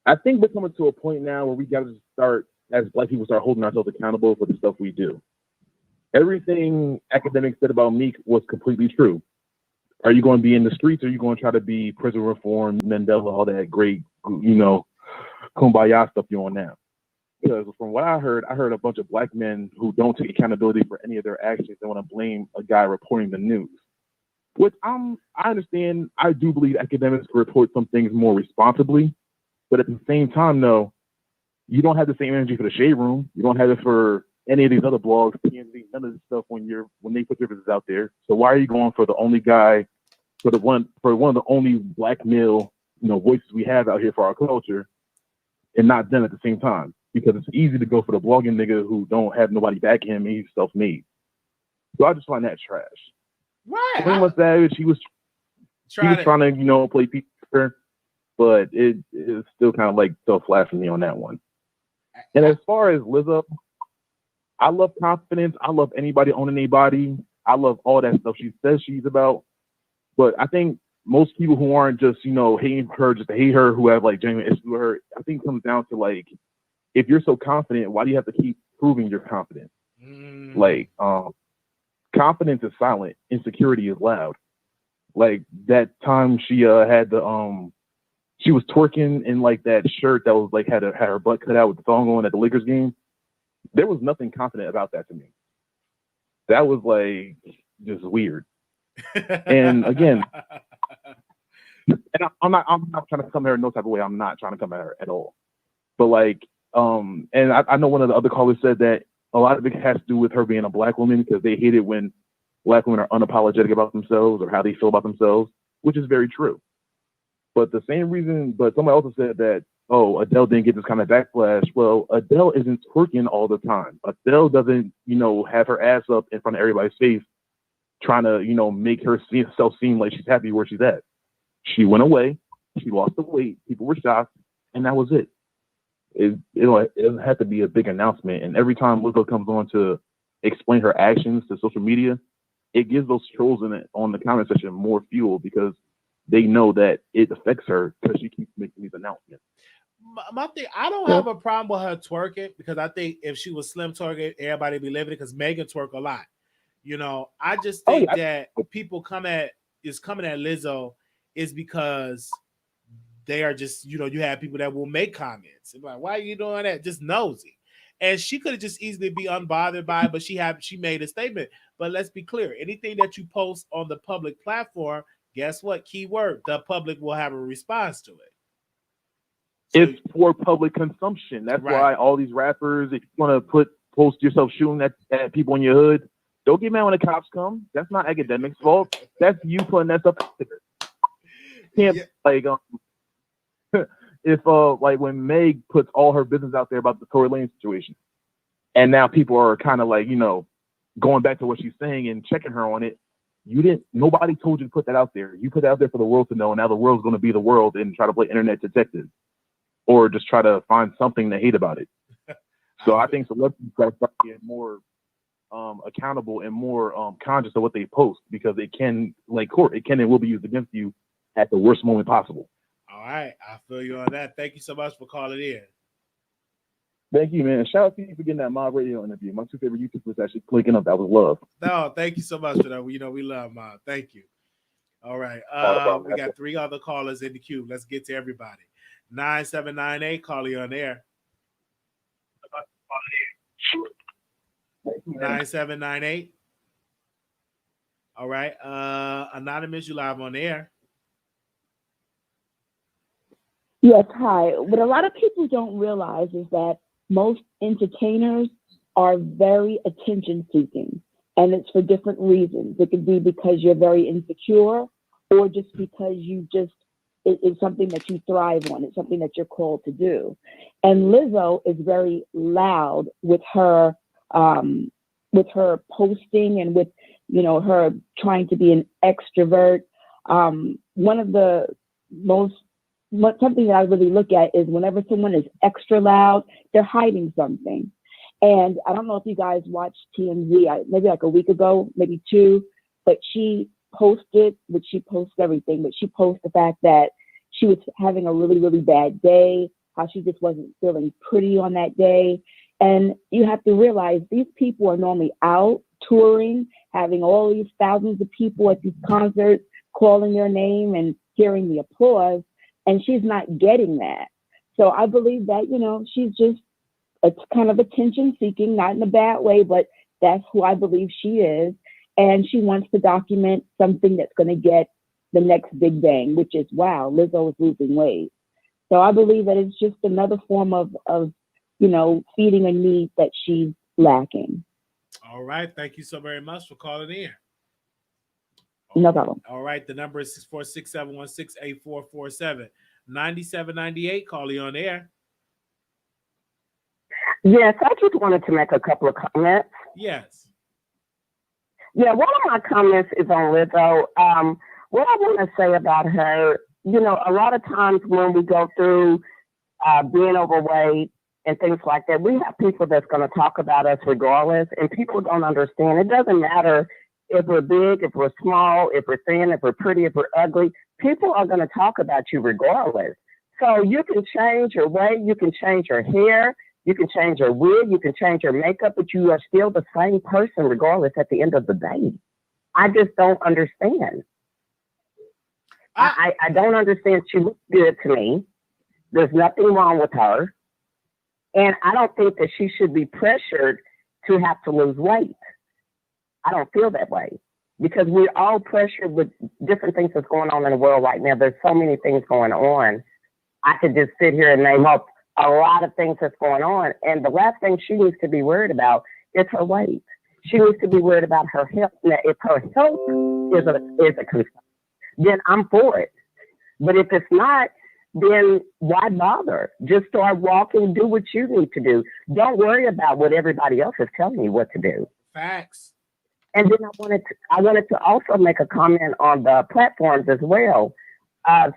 Speaker 5: I think we're coming to a point now where we got to start, as Black people, start holding ourselves accountable for the stuff we do. Everything academics said about Meek was completely true. Are you going to be in the streets, or are you going to try to be prison reform, Mandela, all that great, kumbaya stuff you're on now? Because from what I heard a bunch of Black men who don't take accountability for any of their actions. They want to blame a guy reporting the news. Which I understand. I do believe academics report some things more responsibly, but at the same time, though, you don't have the same energy for the Shade Room. You don't have it for any of these other blogs, PNZ, none of this stuff when they put their business out there. So why are you going for the only guy, for one of the only Black male, voices we have out here for our culture, and not them at the same time? Because it's easy to go for the blogging nigga who don't have nobody backing him and he's self-made. So I just find that trash.
Speaker 1: Right.
Speaker 5: Pretty Savage, he was trying to play Peter, but it is still kind of like so flat for me on that one. And as far as LIZZO, I love confidence. I love anybody owning anybody. I love all that stuff she says she's about. But I think most people who aren't just, hating her just to hate her, who have like genuine issues with her, I think it comes down to like, if you're so confident, why do you have to keep proving you're confident? Like, confidence is silent, insecurity is loud. Like that time she had she was twerking in like that shirt that was like had her butt cut out with the thong on at the Lakers game. There was nothing confident about that to me. That was like just weird. And again, and I'm not trying to come at her in no type of way. I'm not trying to come at her at all. But like, and I know one of the other callers said that a lot of it has to do with her being a Black woman because they hate it when Black women are unapologetic about themselves or how they feel about themselves, which is very true. But the same reason, but somebody also said that, oh, Adele didn't get this kind of backlash. Well, Adele isn't twerking all the time. Adele doesn't, have her ass up in front of everybody's face trying to, make herself seem like she's happy where she's at. She went away. She lost the weight. People were shocked. and that was it. It doesn't have to be a big announcement. And every time LIZZO comes on to explain her actions to social media, it gives those trolls on the comment section more fuel because they know that it affects her because she keeps making these announcements.
Speaker 1: My thing, I don't have a problem with her twerking because I think if she was slim twerking, everybody would be living it because Megan twerk a lot. You know, I just think that people coming at LIZZO is because they are just, you have people that will make comments. And like, why are you doing that? Just nosy. And she could have just easily be unbothered by it, but she made a statement. But let's be clear. Anything that you post on the public platform, guess what? Keyword, the public will have a response to it.
Speaker 5: So, it's for public consumption. That's why all these rappers, if you want to post yourself shooting at people in your hood, don't get mad when the cops come. That's not akademiks' fault. That's you putting that stuff out there. If like when Meg puts all her business out there about the Tory Lanez situation, and now people are kind of like, going back to what she's saying and checking her on it. Nobody told you to put that out there. You put it out there for the world to know, and now the world's going to be the world and try to play internet detective or just try to find something to hate about it. So I think celebrities got to start getting more accountable and more conscious of what they post because it can, like court, it can and will be used against you at the worst moment possible.
Speaker 1: All right. I feel you on that. Thank you so much for calling in.
Speaker 5: Thank you, man. Shout out to you for getting that Mob Radio interview. My two favorite YouTubers actually clicking up. That was love.
Speaker 1: No, thank you so much for that. We love Mob. Thank you. All right. We got 3 other callers in the queue. Let's get to everybody. 9798, call you on air. 9798. All right. Anonymous, you live on air.
Speaker 6: Yes, hi. What a lot of people don't realize is that most entertainers are very attention-seeking, and it's for different reasons. It could be because you're very insecure, or just because it's something that you thrive on. It's something that you're called to do. And LIZZO is very loud with her posting and with, her trying to be an extrovert. One of the something that I really look at is whenever someone is extra loud, they're hiding something. And I don't know if you guys watched TMZ, maybe like a week ago, maybe 2, but she posted everything, but she posted the fact that she was having a really, really bad day, how she just wasn't feeling pretty on that day. And you have to realize these people are normally out touring, having all these thousands of people at these concerts, calling their name and hearing the applause. And she's not getting that. So I believe that, she's just kind of attention seeking, not in a bad way, but that's who I believe she is. And she wants to document something that's going to get the next big bang, which is, wow, LIZZO is losing weight. So I believe that it's just another form of feeding a need that she's lacking.
Speaker 1: All right. Thank you so very much for calling in.
Speaker 6: No problem.
Speaker 1: All right. The number is 646-716-8447. 9798, call you on air.
Speaker 7: Yes, I just wanted to make a couple of comments.
Speaker 1: Yes.
Speaker 7: Yeah, one of my comments is on LIZZO. What I want to say about her, a lot of times when we go through being overweight and things like that, we have people that's going to talk about us regardless, and people don't understand. It doesn't matter if we're big, if we're small, if we're thin, if we're pretty, if we're ugly, people are going to talk about you regardless. So you can change your weight, you can change your hair, you can change your wig, you can change your makeup, but you are still the same person regardless at the end of the day. I just don't understand. I don't understand. She looks good to me. There's nothing wrong with her. And I don't think that she should be pressured to have to lose weight. I don't feel that way because we're all pressured with different things that's going on in the world right now. There's so many things going on. I could just sit here and name up a lot of things that's going on. And the last thing she needs to be worried about is her weight. She needs to be worried about her health. Now, if her health is a concern, then I'm for it. But if it's not, then why bother? Just start walking, do what you need to do. Don't worry about what everybody else is telling you what to do.
Speaker 1: Facts.
Speaker 7: And then I wanted to also make a comment on the platforms as well.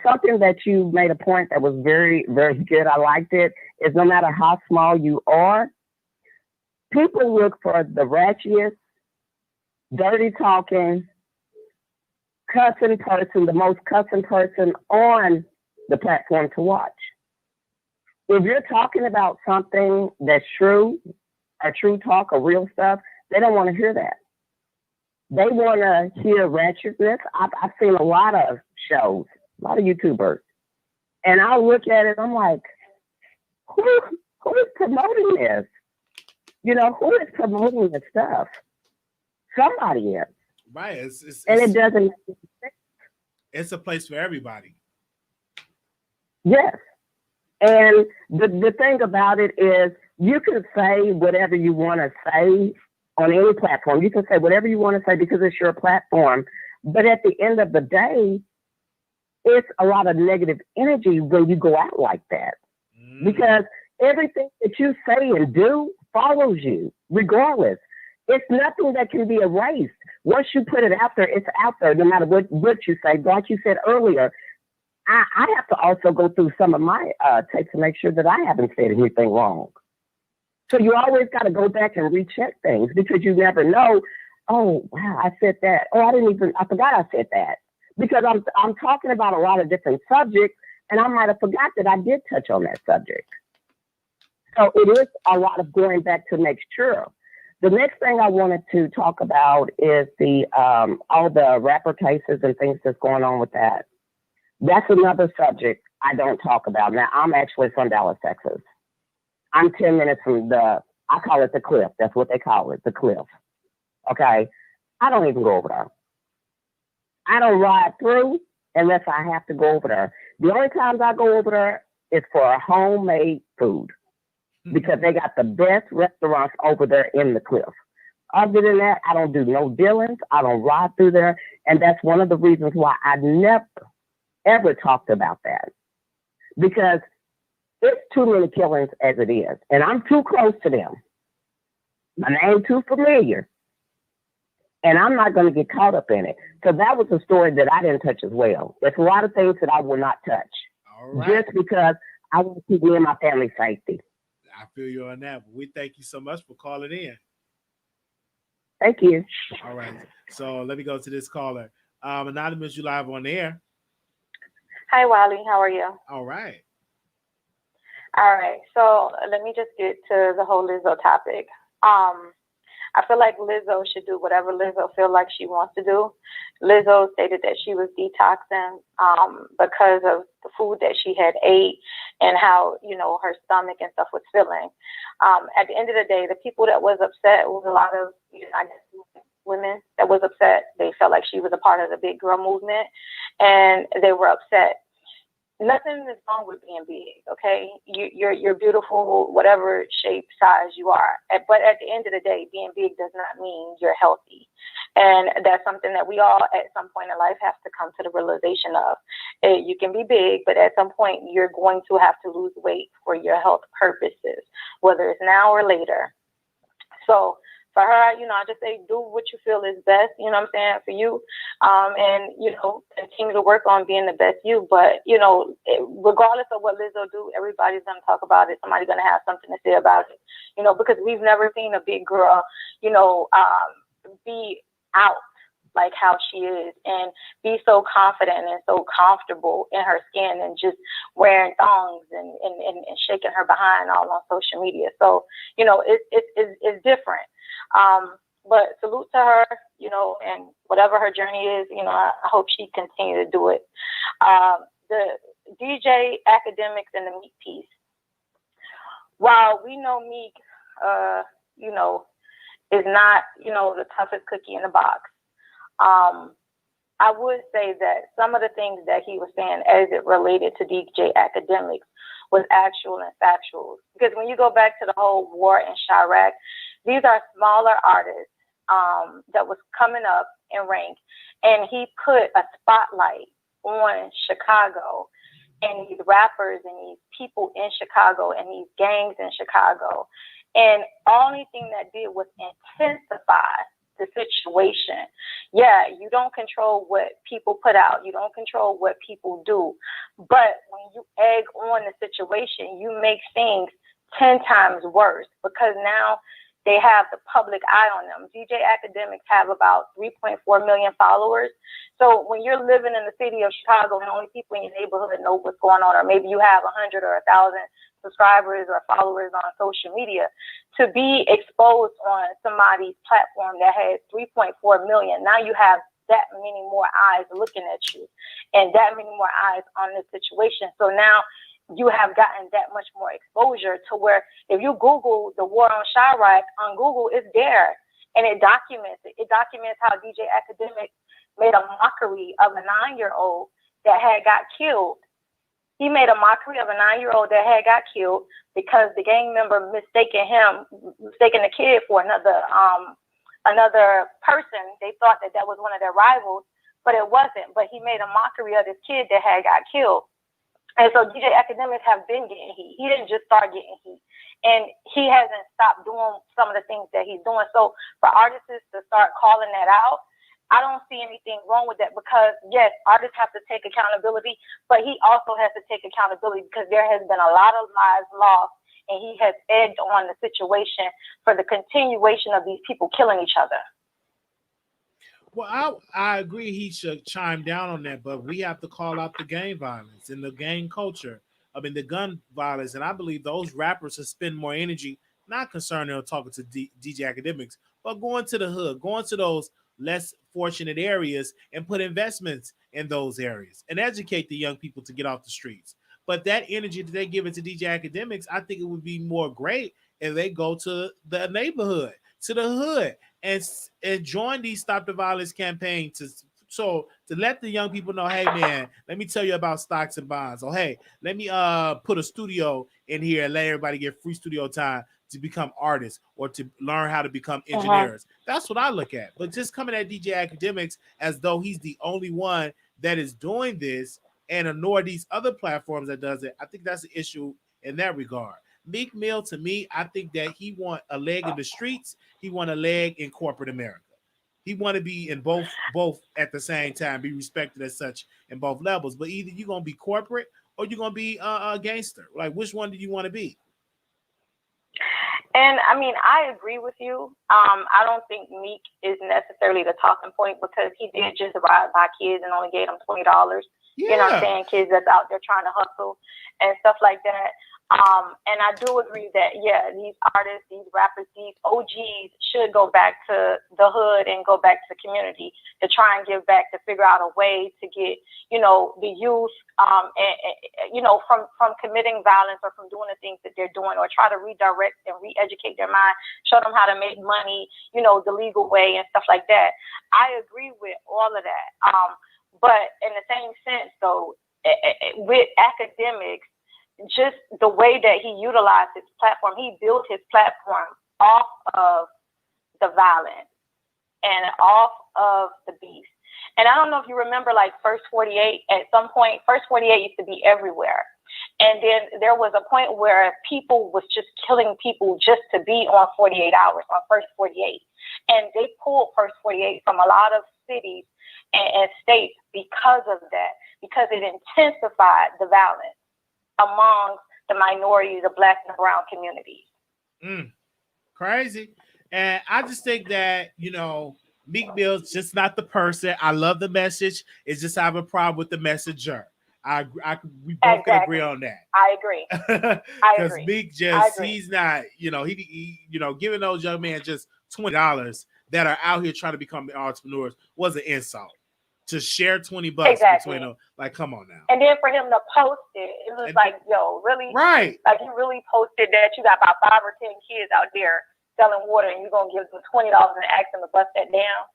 Speaker 7: Something that you made a point that was very, very good, I liked it, is no matter how small you are, people look for the ratchiest, dirty talking, cussing person, the most cussing person on the platform to watch. If you're talking about something that's true, or true talk, or real stuff, they don't want to hear that. They want to hear ratchetness. I've seen a lot of shows, a lot of YouTubers, and I'll look at it, I'm like, who is promoting this? You know, who is promoting this stuff? Somebody is.
Speaker 1: Right.
Speaker 7: And it doesn't make sense.
Speaker 1: It's a place for everybody.
Speaker 7: Yes. And the thing about it is you can say whatever you want to say on any platform. You can say whatever you want to say because it's your platform. But at the end of the day, it's a lot of negative energy when you go out like that. Because everything that you say and do follows you, regardless. It's nothing that can be erased. Once you put it out there, it's out there, no matter what you say. Like you said earlier, I have to also go through some of my tapes to make sure that I haven't said anything wrong. So you always got to go back and recheck things because you never know. Oh, wow, I said that. Oh, I forgot I said that. Because I'm talking about a lot of different subjects, and I might have forgot that I did touch on that subject. So it is a lot of going back to make sure. The next thing I wanted to talk about is the all the rapper cases and things that's going on with that. That's another subject I don't talk about. Now, I'm actually from Dallas, Texas. I'm 10 minutes from I call it the cliff. That's what they call it, the cliff. Okay? I don't even go over there. I don't ride through unless I have to go over there. The only times I go over there is for homemade food because they got the best restaurants over there in the cliff. Other than that, I don't do no dealings. I don't ride through there. And that's one of the reasons why I never, ever talked about that. Because it's too many killings as it is. And I'm too close to them. My name too familiar. And I'm not going to get caught up in it. So that was a story that I didn't touch as well. There's a lot of things that I will not touch. All right. Just because I want to keep me and my family safety.
Speaker 1: I feel you on that. But we thank you so much for calling in.
Speaker 7: Thank you.
Speaker 1: All right. So let me go to this caller. Anonymous, you live on the air.
Speaker 8: Hi, Wiley. How are you?
Speaker 1: All right.
Speaker 8: All right. So let me just get to the whole LIZZO topic. I feel like LIZZO should do whatever LIZZO feel like she wants to do. LIZZO stated that she was detoxing because of the food that she had ate and how, you know, her stomach and stuff was feeling. At the end of the day, the people that was upset was a lot of, you know, I guess, women that was upset. They felt like she was a part of the big girl movement and they were upset. Nothing is wrong with being big, okay? You're beautiful, whatever shape, size you are. But at the end of the day, being big does not mean you're healthy. And that's something that we all at some point in life have to come to the realization of. You can be big, but at some point you're going to have to lose weight for your health purposes, whether it's now or later. So for her, you know, I just say do what you feel is best, you know what I'm saying, for you. And, you know, continue to work on being the best you. But, you know, regardless of what LIZZO do, everybody's going to talk about it. Somebody's going to have something to say about it, you know, because we've never seen a big girl, you know, be out like how she is and be so confident and so comfortable in her skin and just wearing thongs and shaking her behind all on social media. So, you know, it's different. But salute to her, you know, and whatever her journey is, you know, I hope she continue to do it. The DJ Akademiks and the Meek piece. While we know Meek, you know, is not, you know, the toughest cookie in the box, I would say that some of the things that he was saying as it related to DJ Akademiks was actual and factual. Because when you go back to the whole war in Chirac, these are smaller artists that was coming up in rank, and he put a spotlight on Chicago and these rappers and these people in Chicago and these gangs in Chicago. And only thing that did was intensify the situation. Yeah, you don't control what people put out. You don't control what people do. But when you egg on the situation, you make things 10 times worse, because now they have the public eye on them. DJ Akademiks have about 3.4 million followers. So when you're living in the city of Chicago and only people in your neighborhood know what's going on, or maybe you have 100 or 1,000 subscribers or followers on social media, to be exposed on somebody's platform that has 3.4 million, now you have that many more eyes looking at you and that many more eyes on this situation. So now you have gotten that much more exposure to where if you Google the war on Chirac on Google, it's there and it documents it. It documents how DJ Akademiks made a mockery of a 9-year-old that had got killed. He made a mockery of a 9-year-old that had got killed because the gang member mistaken the kid for another person. They thought that was one of their rivals, but it wasn't. But he made a mockery of this kid that had got killed. And so DJ Akademiks have been getting heat. He didn't just start getting heat. And he hasn't stopped doing some of the things that he's doing. So for artists to start calling that out, I don't see anything wrong with that, because yes, artists have to take accountability, but he also has to take accountability because there has been a lot of lives lost, and he has egged on the situation for the continuation of these people killing each other.
Speaker 1: Well, I agree he should chime down on that, but we have to call out the gang violence and the gang culture. I mean, the gun violence, and I believe those rappers should spend more energy, not concerned on talking to DJ Akademiks, but going to the hood, going to those less fortunate areas and put investments in those areas and educate the young people to get off the streets. But that energy that they give it to DJ Akademiks, I think it would be more great if they go to the neighborhood, to the hood, and join these Stop the Violence campaign to let the young people know, hey man, let me tell you about stocks and bonds. Or hey, let me put a studio in here and let everybody get free studio time to become artists or to learn how to become engineers. That's what I look at. But just coming at DJ Akademiks as though he's the only one that is doing this and ignore these other platforms that does it, I think that's an issue in that regard. Meek Mill, to me, I think that he want a leg in the streets. He want a leg in corporate America. He want to be in both at the same time, be respected as such in both levels. But either you're going to be corporate or you're going to be a gangster. Like, which one do you want to be?
Speaker 8: And I mean, I agree with you. I don't think Meek is necessarily the talking point, because he did just ride by kids and only gave them $20.
Speaker 1: Yeah.
Speaker 8: You know what I'm saying? Kids that's out there trying to hustle and stuff like that. And I do agree that, yeah, these artists, these rappers, these OGs should go back to the hood and go back to the community to try and give back, to figure out a way to get, you know, the youth, you know, from committing violence or from doing the things that they're doing, or try to redirect and re-educate their mind, show them how to make money, you know, the legal way and stuff like that. I agree with all of that. But in the same sense, though, with Akademiks, just the way that he utilized his platform, he built his platform off of the violence and off of the beef. And I don't know if you remember, like, First 48, at some point, First 48 used to be everywhere. And then there was a point where people was just killing people just to be on 48 hours, on First 48. And they pulled First 48 from a lot of cities and states because of that, because it intensified the violence among the minority, the Black and brown communities.
Speaker 1: Crazy. And I just think that, you know, Meek Mill's just not the person. I love the message. It's just I have a problem with the messenger. We both can agree on that.
Speaker 8: I agree.
Speaker 1: Because Meek just, he's not, you know, he you know, giving those young men just $20 that are out here trying to become entrepreneurs was an insult. To share $20 between them, like, come on now.
Speaker 8: And then for him to post it, it was like, yo, really?
Speaker 1: Right.
Speaker 8: Like, you really posted that you got about 5 or 10 kids out there selling water, and you're gonna give them $20 and ask them to bust that down.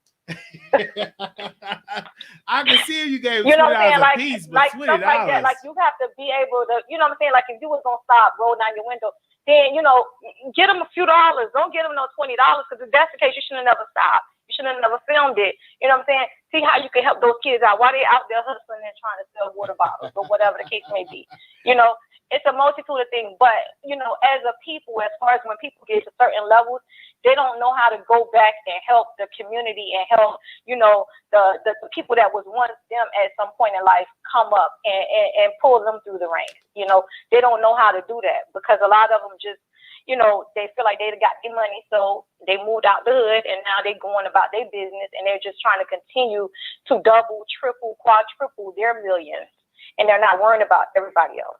Speaker 1: I can see you gave $20
Speaker 8: a
Speaker 1: piece, but $20.
Speaker 8: Stuff like that. Like, you have to be able to, you know what I'm saying? Like, if you was gonna stop, roll down your window, then, you know, get them a few dollars. Don't get them no $20, because if that's the case, you should have never stopped. You should have never filmed it. You know what I'm saying? See how you can help those kids out while they're out there hustling and trying to sell water bottles or whatever the case may be. You know, It's a multitude of things. But, you know, as a people, as far as when people get to certain levels, they don't know how to go back and help the community and help, you know, the people that was once them at some point in life come up and pull them through the ranks. You know, they don't know how to do that because a lot of them just, you know, they feel like they got their money, so they moved out the hood, and now they're going about their business, and they're just trying to continue to double, triple, quadruple their millions, and they're not worrying about everybody else.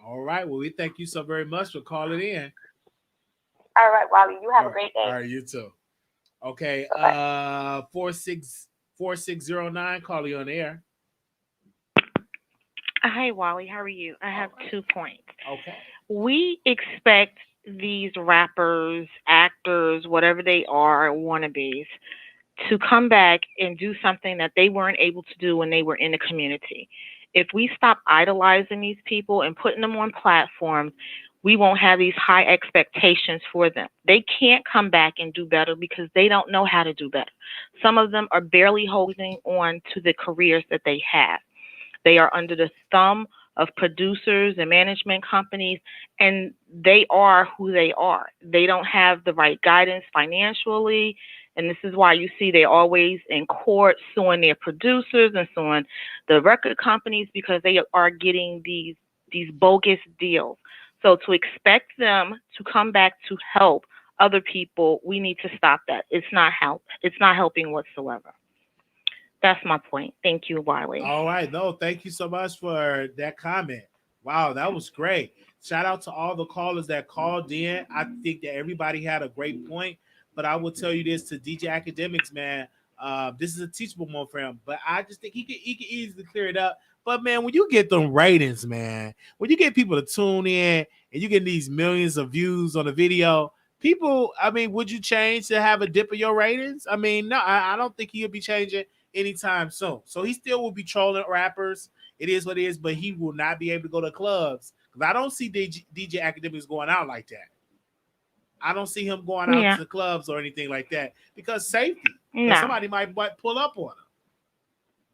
Speaker 1: All right. Well, we thank you so very much for calling in.
Speaker 8: All right, Wiley. You have a great day.
Speaker 1: All right, you too. Okay. 4609, call you on the air.
Speaker 9: Hi, Wally. How are you? I have 2 points.
Speaker 1: Okay.
Speaker 9: We expect these rappers, actors, whatever they are, wannabes, to come back and do something that they weren't able to do when they were in the community. If we stop idolizing these people and putting them on platforms, we won't have these high expectations for them. They can't come back and do better because they don't know how to do better. Some of them are barely holding on to the careers that they have. They are under the thumb of producers and management companies, and they are who they are. They don't have the right guidance financially, and this is why you see they're always in court suing their producers and suing the record companies because they are getting these bogus deals. So to expect them to come back to help other people, we need to stop that. It's not helping whatsoever. That's my point. Thank you, Wiley.
Speaker 1: All right. No, thank you so much for that comment. Wow, that was great. Shout out to all the callers that called in. I think that everybody had a great point. But I will tell you this to DJ Akademiks, man. This is a teachable moment for him. But I just think he can easily clear it up. But, man, when you get them ratings, man, when you get people to tune in and you get these millions of views on a video, people, I mean, would you change to have a dip of your ratings? I mean, no, I don't think he'll be changing anytime soon. So he still will be trolling rappers. It is what it is, but he will not be able to go to clubs. Because I don't see DJ Akademiks going out like that. I don't see him going out to the clubs or anything like that because safety. No. Somebody might pull up on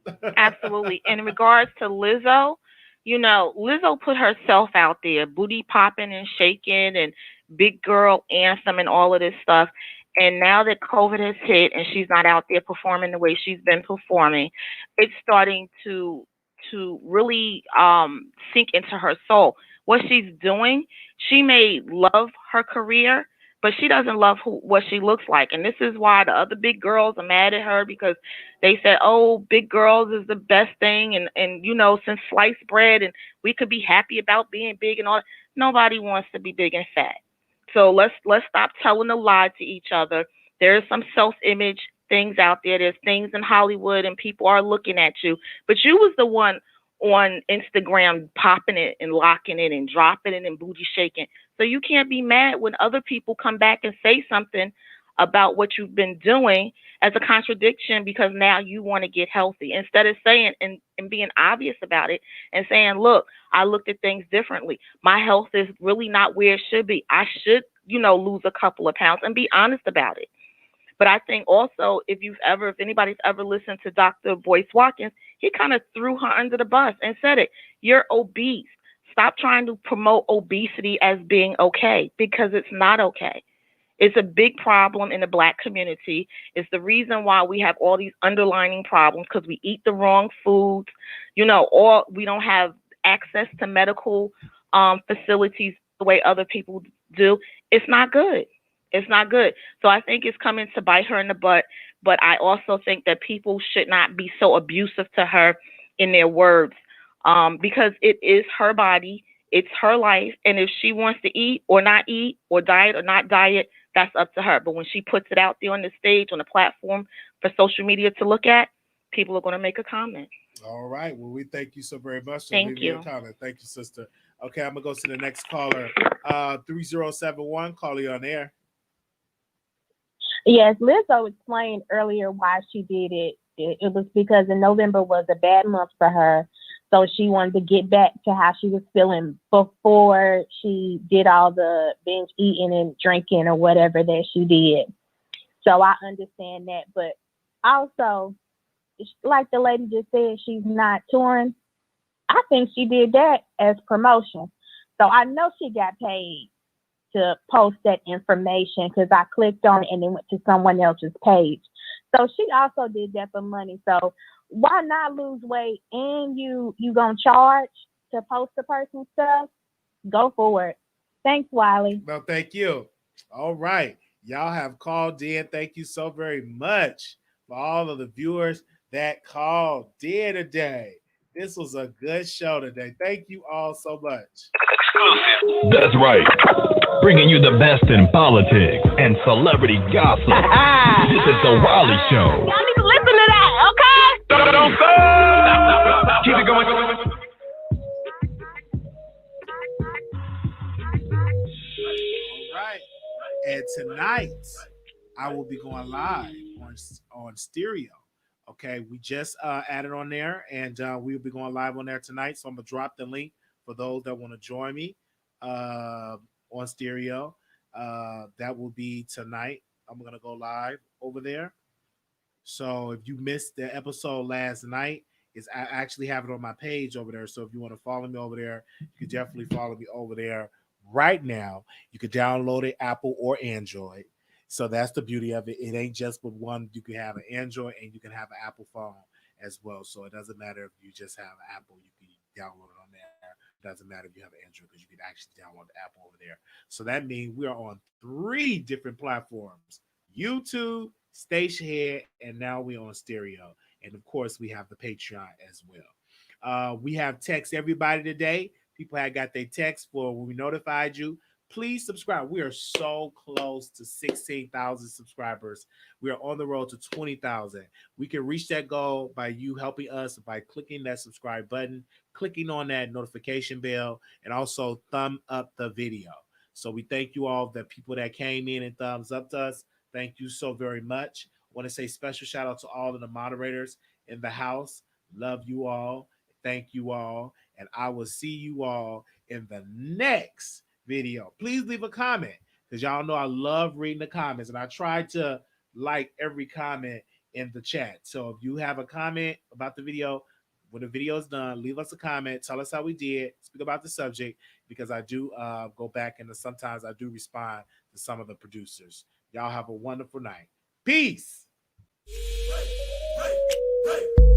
Speaker 1: him.
Speaker 9: Absolutely. In regards to LIZZO, you know, LIZZO put herself out there, booty popping and shaking and big girl anthem and all of this stuff. And now that COVID has hit and she's not out there performing the way she's been performing, it's starting to really sink into her soul. What she's doing, she may love her career, but she doesn't love what she looks like. And this is why the other big girls are mad at her because they said, oh, big girls is the best thing. And you know, since sliced bread and we could be happy about being big and all that, nobody wants to be big and fat. So let's stop telling a lie to each other. There's some self-image things out there. There's things in Hollywood and people are looking at you. But you was the one on Instagram popping it and locking it and dropping it and booty shaking. So you can't be mad when other people come back and say something about what you've been doing as a contradiction because now you want to get healthy instead of saying and being obvious about it and saying, look, I looked at things differently. My health is really not where it should be. I should, you know, lose a couple of pounds and be honest about it. But I think also if anybody's ever listened to Dr. Boyce Watkins, he kind of threw her under the bus and said it. You're obese. Stop trying to promote obesity as being okay because it's not okay. It's a big problem in the Black community. It's the reason why we have all these underlying problems because we eat the wrong foods, you know, or we don't have access to medical facilities the way other people do. It's not good. It's not good. So I think it's coming to bite her in the butt. But I also think that people should not be so abusive to her in their words because it is her body. It's her life. And if she wants to eat or diet or not diet, that's up to her. But when she puts it out there on the stage, on the platform for social media to look at, people are going to make a comment.
Speaker 1: All right. Well, we thank you so very much.
Speaker 9: Thank you.
Speaker 1: Thank you, sister. Okay, I'm going to go to the next caller. 3071, call you on air.
Speaker 10: Yes, LIZZO explained earlier why she did it. It was because in November was a bad month for her. So she wanted to get back to how she was feeling before she did all the binge eating and drinking or whatever that she did. So I understand that. But also, like the lady just said, she's not touring. I think she did that as promotion. So I know she got paid to post that information because I clicked on it and it went to someone else's page. So she also did that for money. So why not lose weight and you gonna charge to post the person's stuff? Go for it. Thanks, Wiley.
Speaker 1: No, thank you. All right. Y'all have called in. Thank you so very much for all of the viewers that called in today. This was a good show today. Thank you all so much.
Speaker 11: Exclusive. That's right. Bringing you the best in politics and celebrity gossip. This is the Wiley Show.
Speaker 12: Y'all need to listen to that, okay?
Speaker 11: Don't stop. Keep it going.
Speaker 1: All right. And tonight, I will be going live on stereo. Okay, we just added on there, and we'll be going live on there tonight. So I'm gonna drop the link for those that want to join me on stereo. That will be tonight. I'm gonna go live over there. So if you missed the episode last night, I actually have it on my page over there. So if you want to follow me over there, you can definitely follow me over there right now. You can download it, Apple or Android. So that's the beauty of it. It ain't just with one. You can have an Android and you can have an Apple phone as well. So it doesn't matter if you just have an Apple, you can download it on there. It doesn't matter if you have an Android because you can actually download the Apple over there. So that means we are on 3 different platforms: YouTube, Stationhead, and now we're on stereo. And of course, we have the Patreon as well. We have text everybody today. People had got their text for when we notified you. Please subscribe. We are so close to 16,000 subscribers. We are on the road to 20,000. We can reach that goal by you helping us by clicking that subscribe button, clicking on that notification bell, and also thumb up the video. So we thank you all, the people that came in and thumbs up to us. Thank you so very much. I want to say special shout out to all of the moderators in the house. Love you all. Thank you all. And I will see you all in the next video. Please leave a comment because y'all know I love reading the comments, and I try to like every comment in the chat. So if you have a comment about the video, when the video is done, leave us a comment. Tell us how we did. Speak about the subject because I do go back and sometimes I do respond to some of the producers. Y'all have a wonderful night. Peace. Hey, hey, hey.